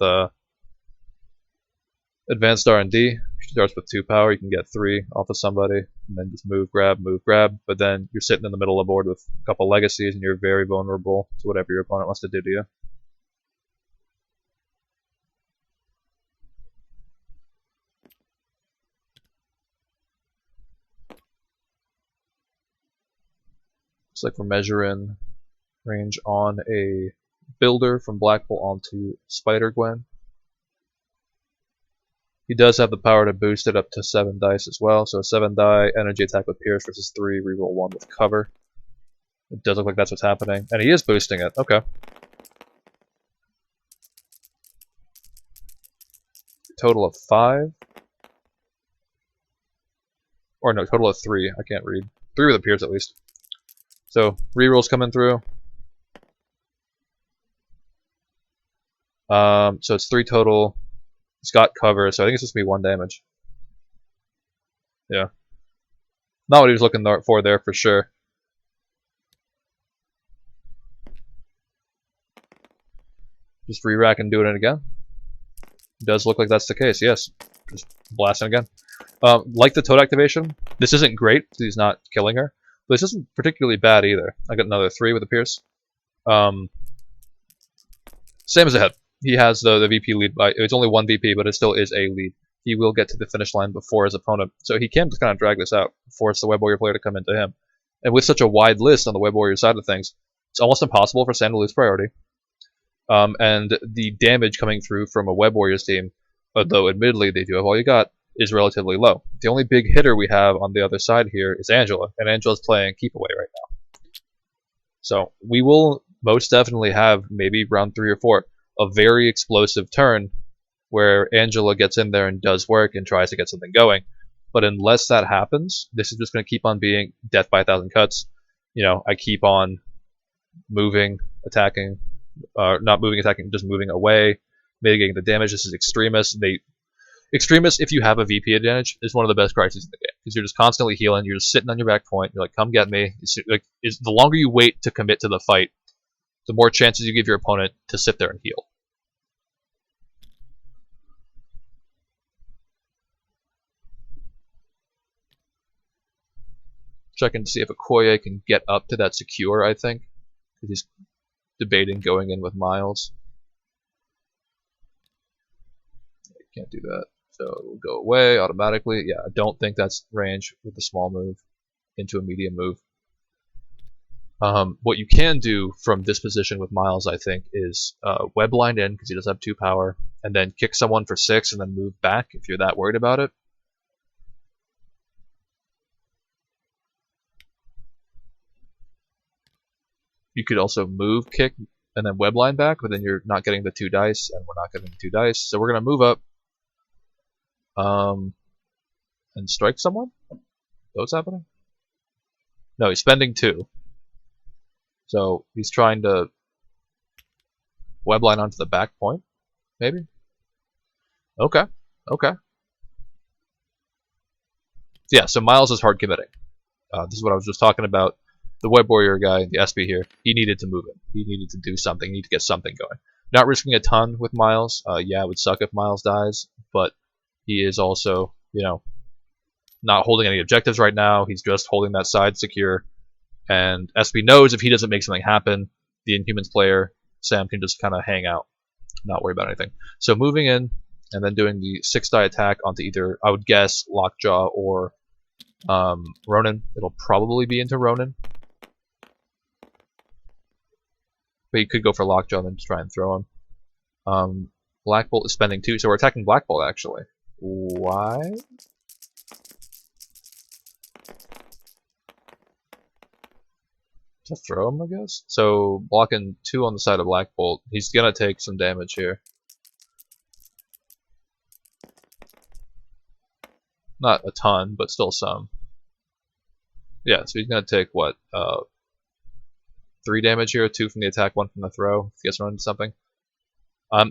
advanced R&D. She starts with 2 power. You can get 3 off of somebody, and then just move, grab. But then you're sitting in the middle of the board with a couple legacies, and you're very vulnerable to whatever your opponent wants to do to you. Looks like we're measuring Range on a Builder from Black Bolt onto Spider-Gwen. He does have the power to boost it up to 7 dice as well, so 7 die, energy attack with Pierce versus 3, reroll 1 with cover. It does look like that's what's happening, and he is boosting it, okay. Total of 5. Or no, total of 3, I can't read. 3 with a Pierce at least. So, rerolls coming through. So it's 3 total. He's got cover, so I think it's supposed to be 1 damage. Yeah. Not what he was looking for there, for sure. Just re-rack and doing it again. It does look like that's the case, yes. Just blasting again. Like the Toad activation, this isn't great, because he's not killing her. But this isn't particularly bad either. I got another 3 with a Pierce. Same as ahead. He has the VP lead by, it's only 1 VP, but it still is a lead. He will get to the finish line before his opponent, so he can just kind of drag this out, force the Web Warrior player to come into him. And with such a wide list on the Web Warrior side of things, it's almost impossible for Sam to lose priority. And the damage coming through from a Web Warriors team, although admittedly they do have all you got, is relatively low. The only big hitter we have on the other side here is Angela, and Angela's playing keep away right now. So we will most definitely have maybe round 3 or 4 a very explosive turn where Angela gets in there and does work and tries to get something going. But unless that happens, this is just going to keep on being death by 1,000 cuts. You know, I keep on moving, attacking, not moving, attacking, just moving away, mitigating the damage. This is Extremis. Extremis, if you have a VP advantage, is one of the best crises in the game because you're just constantly healing. You're just sitting on your back point. You're like, come get me. The longer you wait to commit to the fight, the more chances you give your opponent to sit there and heal. Checking to see if Okoye can get up to that secure, I think. Because he's debating going in with Miles. Can't do that. So it will go away automatically. Yeah, I don't think that's range with the small move into a medium move. What you can do from this position with Miles, I think, is webline in, because he does have 2 power, and then kick someone for 6 and then move back if you're that worried about it. You could also move, kick, and then webline back, but then you're not getting the 2 dice, and we're not getting the 2 dice. So we're going to move up and strike someone? Is that what's happening? No, he's spending 2. So he's trying to webline onto the back point, maybe? Okay, okay. Yeah, so Miles is hard committing. This is what I was just talking about. The Web Warrior guy, the SP here, he needed to move it. He needed to do something. He needed to get something going. Not risking a ton with Miles. Yeah, it would suck if Miles dies, but he is also, you know, not holding any objectives right now. He's just holding that side secure. And SP knows if he doesn't make something happen, the Inhumans player, Sam, can just kind of hang out, not worry about anything. So moving in, and then doing the 6-die attack onto either, I would guess, Lockjaw or Ronan. It'll probably be into Ronan. But you could go for Lockjaw and then just try and throw him. Black Bolt is spending 2, so we're attacking Black Bolt, actually. Why? To throw him, I guess? So, blocking 2 on the side of Black Bolt. He's gonna take some damage here. Not a ton, but still some. Yeah, so he's gonna take, what, 3 damage here, 2 from the attack, 1 from the throw, if he gets run into something.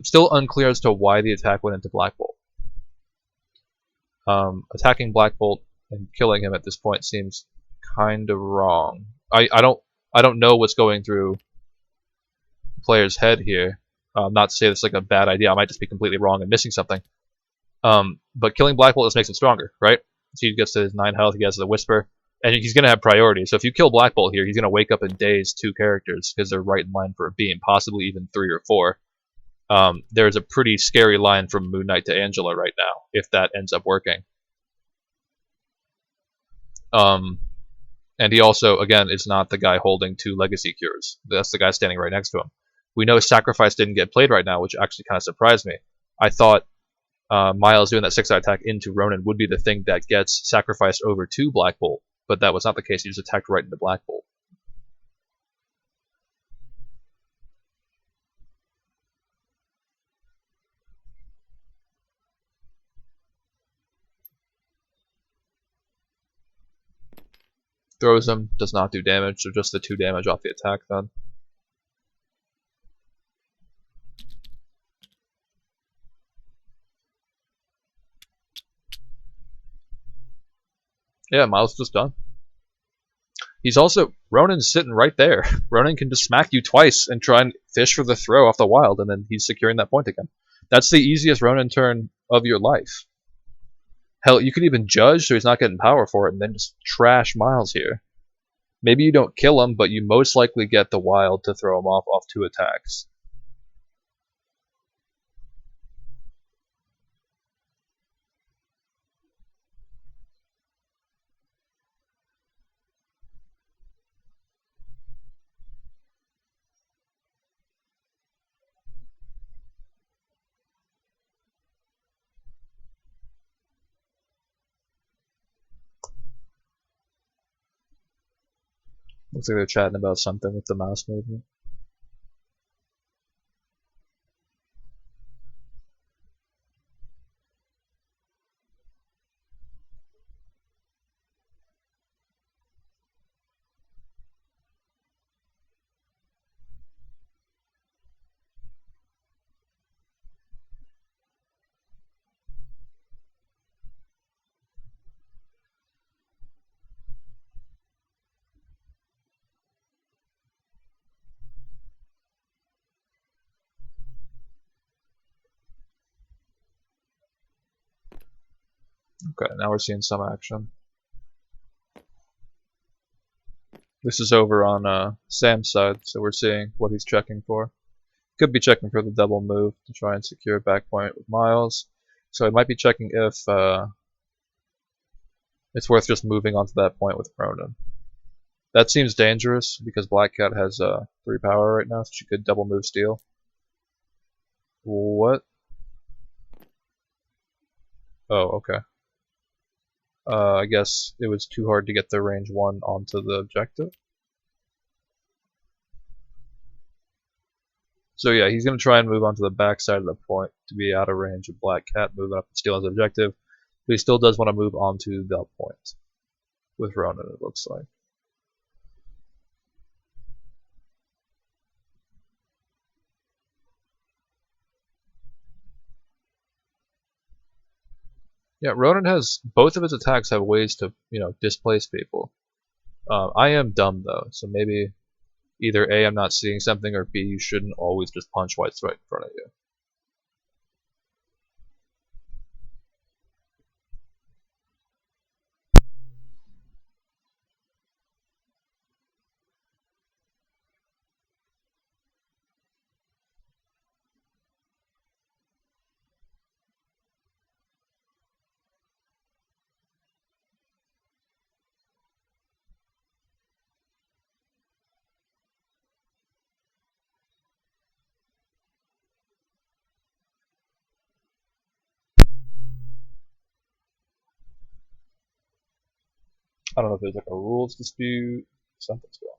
Still unclear as to why the attack went into Black Bolt. Attacking Black Bolt and killing him at this point seems kind of wrong. I don't know what's going through the player's head here. Not to say this is like a bad idea. I might just be completely wrong and missing something. But killing Black Bolt just makes him stronger, right? So he gets to his 9 health, he has the Whisper, and he's going to have priority. So if you kill Black Bolt here, he's going to wake up and daze 2 characters because they're right in line for a beam, possibly even 3 or 4. There's a pretty scary line from Moon Knight to Angela right now, if that ends up working. And he also, again, is not the guy holding 2 legacy cures. That's the guy standing right next to him. We know Sacrifice didn't get played right now, which actually kind of surprised me. I thought Miles doing that 6-eye attack into Ronan would be the thing that gets Sacrifice over to Black Bolt, but that was not the case. He just attacked right into Black Bolt. Throws him, does not do damage, so just the 2 damage off the attack then. Yeah, Miles is just done. He's also, Ronan's sitting right there. Ronan can just smack you twice and try and fish for the throw off the wild, and then he's securing that point again. That's the easiest Ronan turn of your life. Hell, you could even judge so he's not getting power for it, and then just trash Miles here. Maybe you don't kill him, but you most likely get the wild to throw him off 2 attacks. Looks like they're chatting about something with the mouse movement. Okay, now we're seeing some action. This is over on Sam's side, so we're seeing what he's checking for. Could be checking for the double move to try and secure a back point with Miles. So it might be checking if it's worth just moving onto that point with Ronan. That seems dangerous because Black Cat has 3 power right now, so she could double move steal. What? Oh, okay. I guess it was too hard to get the range 1 onto the objective. So yeah, he's going to try and move onto the back side of the point to be out of range of Black Cat moving up and stealing his objective. But he still does want to move onto the point with Ronan, it looks like. Yeah, Ronan has, both of his attacks have ways to, displace people. I am dumb though, so maybe either A, I'm not seeing something, or B, you shouldn't always just punch whites right in front of you. I don't know if there's like a rules dispute, something's going on.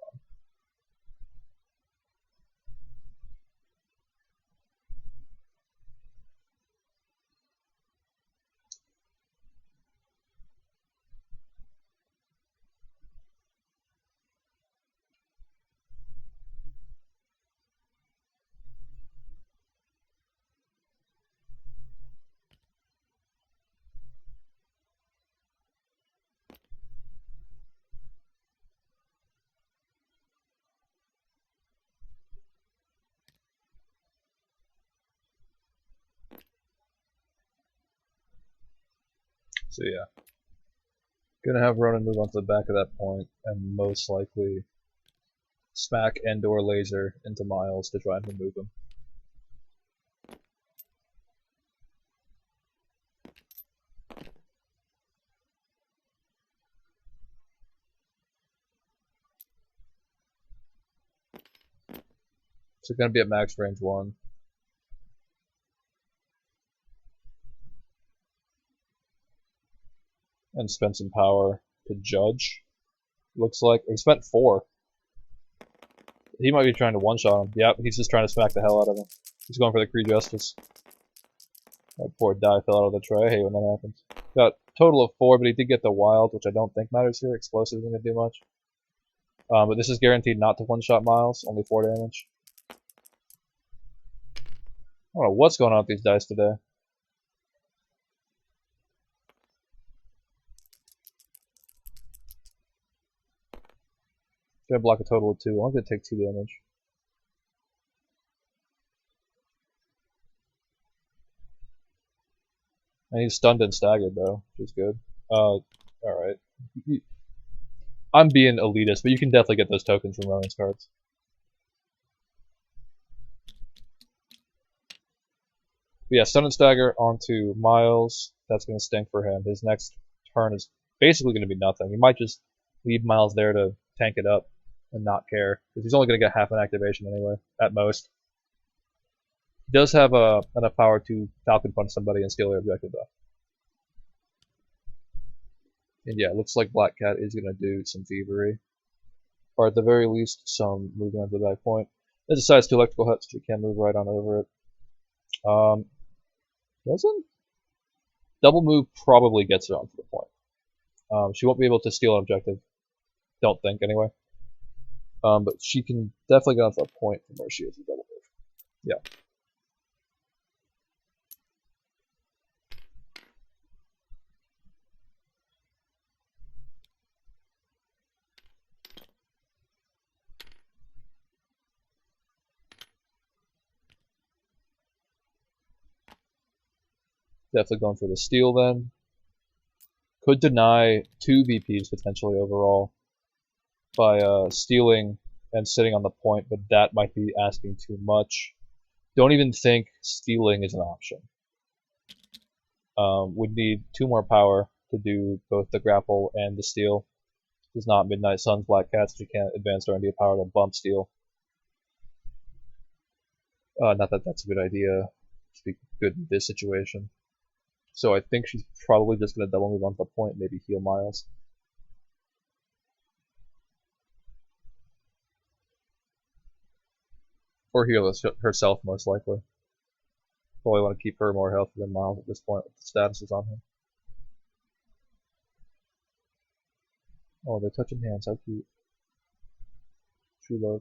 So yeah, gonna have Ronan move onto the back of that point and most likely smack and/or laser into Miles to try and remove him. So gonna be at max range 1. And spend some power to judge. Looks like he spent 4. He might be trying to one-shot him. Yep, he's just trying to smack the hell out of him. He's going for the Kree Justice. That poor die fell out of the tray. I hate when that happens. Got a total of 4, but he did get the wild, which I don't think matters here. Explosive isn't going to do much. But this is guaranteed not to one-shot Miles. Only 4 damage. I don't know what's going on with these dice today. Gonna block a total of 2. I'm gonna take 2 damage. And he's stunned and staggered though, which is good. Alright. I'm being elitist, but you can definitely get those tokens from Ronan's cards. But yeah, stun and stagger onto Miles. That's gonna stink for him. His next turn is basically gonna be nothing. He might just leave Miles there to tank it up and not care, because he's only gonna get half an activation anyway, at most. He does have enough power to Falcon Punch somebody and steal their objective though. And yeah, it looks like Black Cat is going to do some thievery. Or at the very least, some moving onto the back point. It decides to electrical hut, so you can move right on over it. Doesn't? Double move probably gets her onto the point. She won't be able to steal an objective. Don't think, anyway. But she can definitely get onto the point from where she is with double move. Yeah. Definitely going for the steal then. Could deny 2 VPs potentially overall by stealing and sitting on the point, but that might be asking too much. Don't even think stealing is an option. Would need 2 more power to do both the grapple and the steal. It's not Midnight Sun's Black Cats, so you can't advance R&D power to bump steal. Not that that's a good idea. Just be good in this situation. So I think she's probably just going to double move onto the point, maybe heal Miles. Or heal herself, most likely. Probably want to keep her more healthy than Miles at this point with the statuses on him. Oh, they're touching hands, how cute. True love.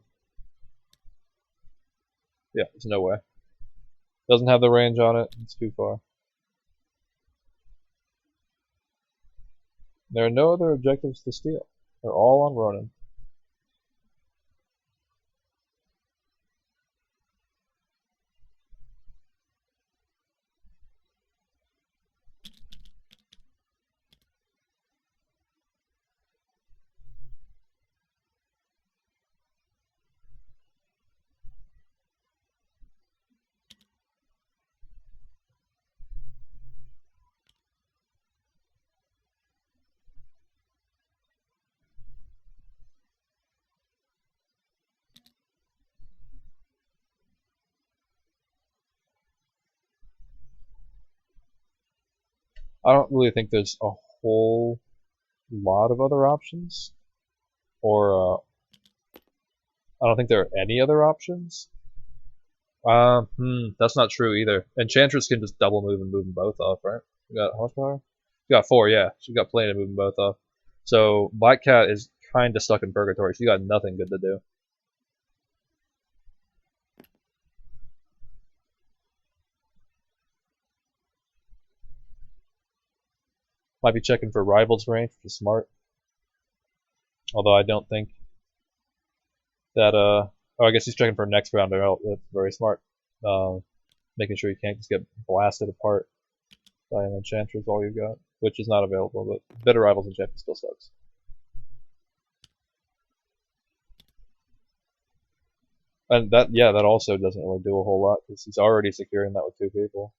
Yeah, there's no way. Doesn't have the range on it, it's too far. There are no other objectives to steal. They're all on Ronan. I don't really think there's a whole lot of other options. Or, I don't think there are any other options. That's not true either. Enchantress can just double move and move them both off, right? You got how much power? You got 4, yeah. She got plenty to move them both off. So Black Cat is kind of stuck in purgatory. She got nothing good to do. Might be checking for Rivals range, which is smart. Although I don't think that, oh, I guess he's checking for next round. That's very smart. Making sure you can't just get blasted apart by an Enchantress all you got, which is not available, but better Rivals Enchantment still sucks. And that, yeah, that also doesn't really do a whole lot, because he's already securing that with 2 people.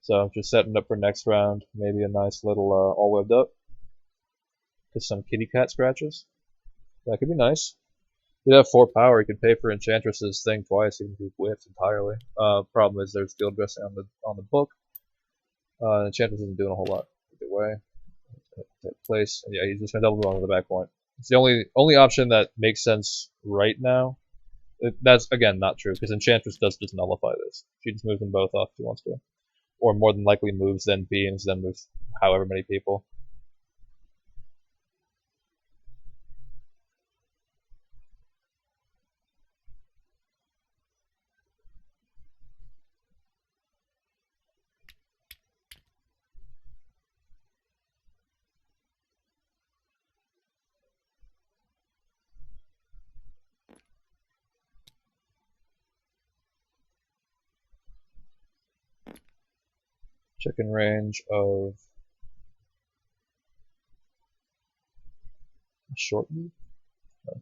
So I'm just setting up for next round, maybe a nice little all webbed up. Just some kitty cat scratches. That could be nice. You'd have 4 power. You could pay for Enchantress's thing twice. You can do whiffs entirely. Problem is there's field dressing on the book. Enchantress isn't doing a whole lot either way. Take place. And yeah, he's just gonna double move on to the back point. It's the only option that makes sense right now. That's again not true because Enchantress does just nullify this. She just moves them both off if she wants to, or more than likely moves then beams then moves however many people. Chicken range of a short move. No.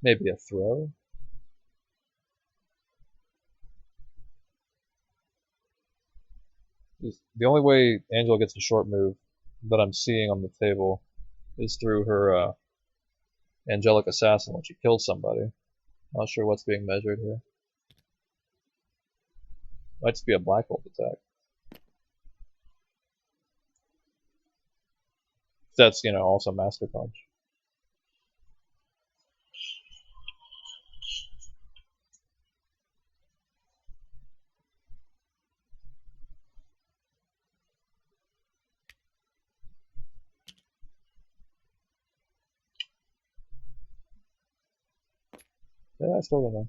Maybe a throw. The only way Angela gets a short move that I'm seeing on the table is through her Angelic Assassin when she kills somebody. Not sure what's being measured here. Might just be a Black Bolt attack. That's, also Master Punch. Yeah, I still don't know.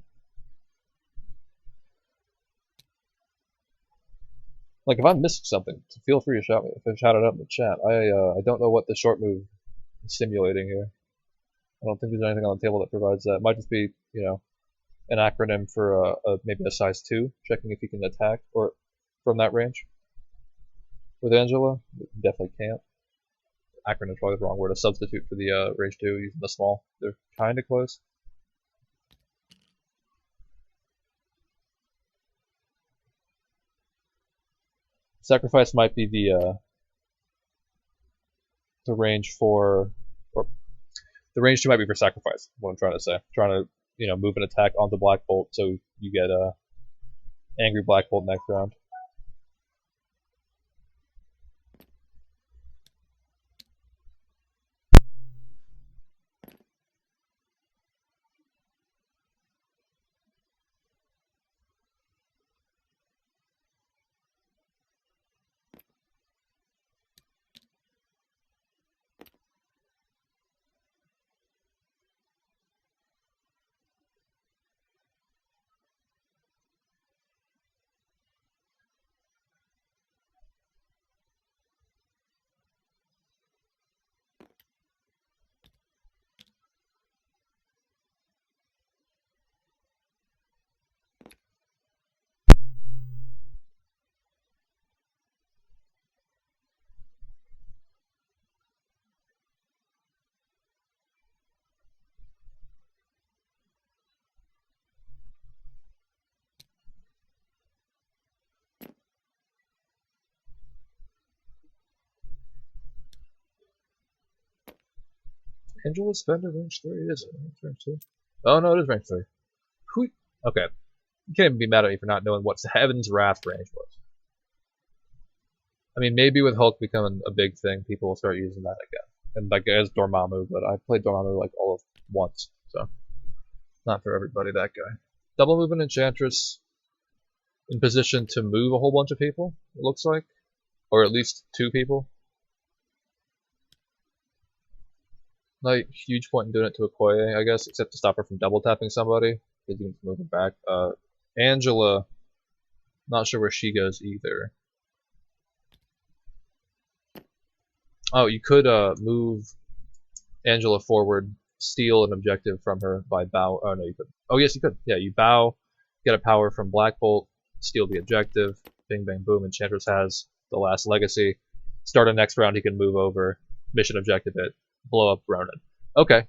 Like, if I'm missing something, feel free to shout it up in the chat. I don't know what the short move is simulating here. I don't think there's anything on the table that provides that. It might just be, an acronym for maybe a size 2, checking if you can attack or from that range. With Angela, definitely can't. Acronym's probably the wrong word. A substitute for the range 2 using the small. They're kind of close. Sacrifice might be the range for, or the range 2 might be for sacrifice. What I'm trying to say, trying to move an attack onto Black Bolt so you get angry Black Bolt next round. Angela's Fender range 3, is it? It's range 2. Oh no, it is range 3. Okay. You can't even be mad at me for not knowing what Heaven's Wrath range was. I mean, maybe with Hulk becoming a big thing, people will start using that again. And like as Dormammu, but I played Dormammu like all of once, so not for everybody, that guy. Double movement Enchantress in position to move a whole bunch of people, it looks like. Or at least 2 people. Not huge point in doing it to Okoye, I guess, except to stop her from double tapping somebody. Because you can move her back. Angela, not sure where she goes either. Oh, you could move Angela forward, steal an objective from her by bow. Oh no, you could. Oh yes, you could. Yeah, you bow, get a power from Black Bolt, steal the objective. Bing bang boom. Enchantress has the last legacy. Start a next round. He can move over. Mission objective it. Blow up Ronan. Okay.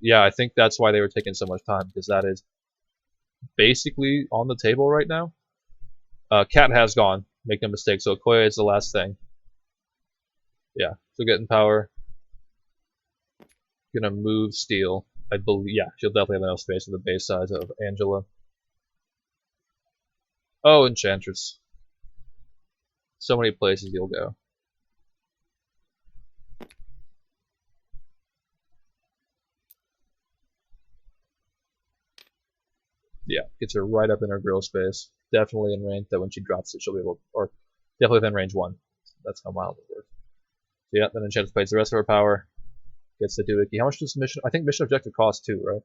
Yeah, I think that's why they were taking so much time because that is basically on the table right now. Cat has gone. Make no mistake. So Okoye is the last thing. Yeah, so getting power. Gonna move steel. I believe, yeah, she'll definitely have enough space for the base size of Angela. Oh, Enchantress. So many places you'll go. Yeah, gets her right up in her grill space. Definitely in range that when she drops it, she'll be able, or definitely within range 1. That's how mild it works. So yeah, then Enchantress plays the rest of her power. Gets the doohickey. How much does mission? I think mission objective costs 2, right?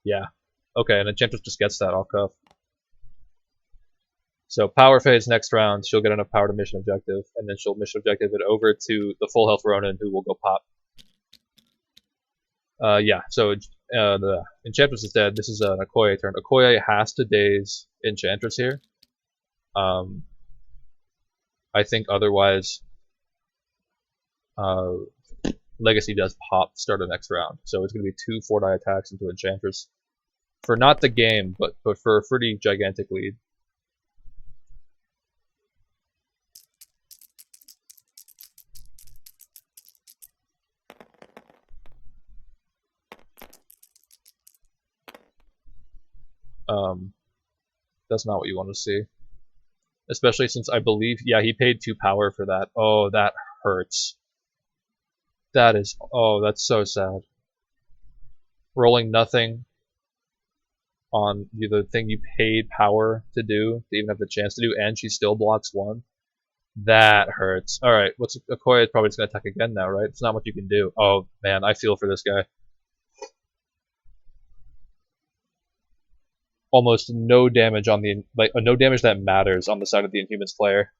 Yeah. Okay, and Enchantress just gets that off cuff. So power phase next round, she'll get enough power to mission objective, and then she'll mission objective it over to the full health Ronan, who will go pop. Yeah, so the Enchantress is dead. This is an Okoye turn. Okoye has to daze Enchantress here. I think otherwise, Legacy does pop start of next round. So it's going to be 2 4-die attacks into Enchantress. For not the game, but for a pretty gigantic lead. That's not what you want to see. Especially since I believe, yeah, he paid 2 power for that. Oh, that hurts. That is, oh, that's so sad. Rolling nothing on the thing you paid power to do, to even have the chance to do, and she still blocks 1. That hurts. Alright, what's Okoye is probably just going to attack again now, right? It's not much you can do. Oh, man, I feel for this guy. Almost no damage on the, like, no damage that matters on the side of the Inhumans player.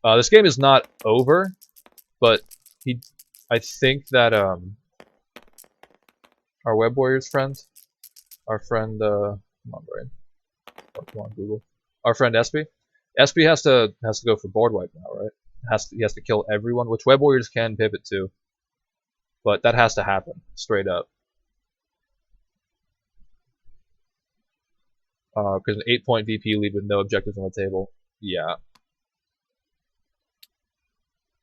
This game is not over, but I think that, our Web Warriors friend, our friend, come on, Brian. Oh, come on, Google. Our friend Espy. Espy has to go for board wipe now, right? He has to kill everyone, which Web Warriors can pivot to, but that has to happen straight up. Because an 8-point VP lead with no objectives on the table. Yeah.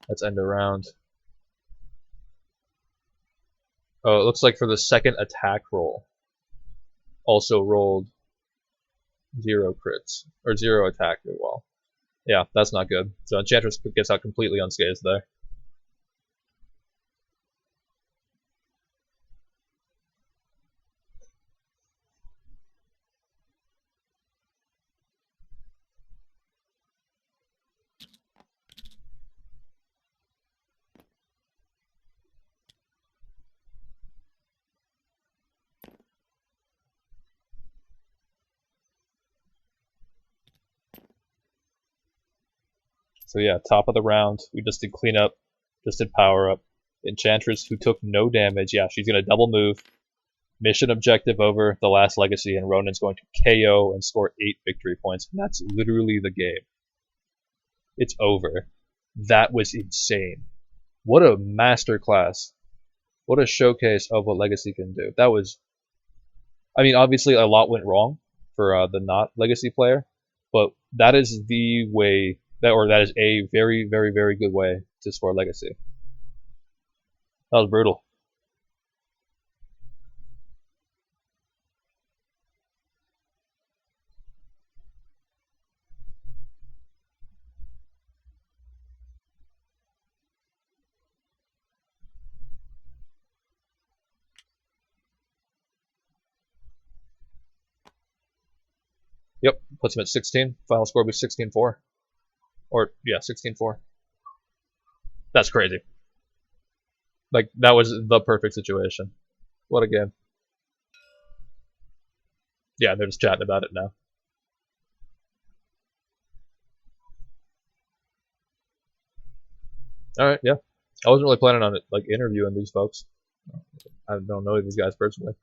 Let's end the round. Oh, it looks like for the second attack roll, also rolled 0 crits or 0 attack. Well, yeah, that's not good. So Enchantress gets out completely unscathed there. So yeah, top of the round, we just did cleanup, just did power up. Enchantress, who took no damage, yeah, she's gonna double move. Mission objective over the last legacy, and Ronan's going to KO and score 8 victory points. And that's literally the game. It's over. That was insane. What a masterclass. What a showcase of what Legacy can do. That was, I mean, obviously a lot went wrong for the not Legacy player, but that is the way, that is a very, very, very good way to score Legacy. That was brutal. Yep, puts him at 16. Final score was 16-4. Or, yeah, 16-4. That's crazy. Like, that was the perfect situation. What a game. Yeah, they're just chatting about it now. Alright, yeah. I wasn't really planning on it, like, interviewing these folks. I don't know these guys personally.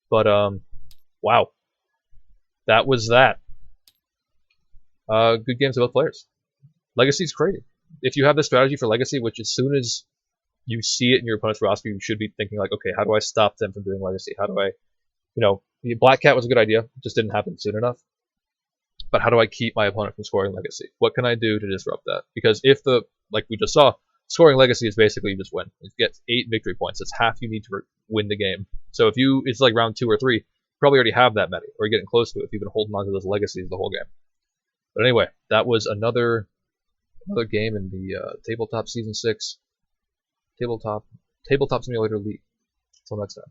But, wow. That was that. Good games to both players. Legacy's crazy. If you have this strategy for Legacy, which as soon as you see it in your opponent's roster, you should be thinking like, okay, how do I stop them from doing Legacy? How do I, Black Cat was a good idea, just didn't happen soon enough. But how do I keep my opponent from scoring legacy? What can I do to disrupt that? Because if like we just saw, scoring legacy is basically you just win. It gets 8 victory points. It's half you need to win the game. So if it's like round 2 or 3, you probably already have that many, or you're getting close to it if you've been holding on to those legacies the whole game. But anyway, that was another game in the Tabletop Season 6 Tabletop Simulator League. Until next time.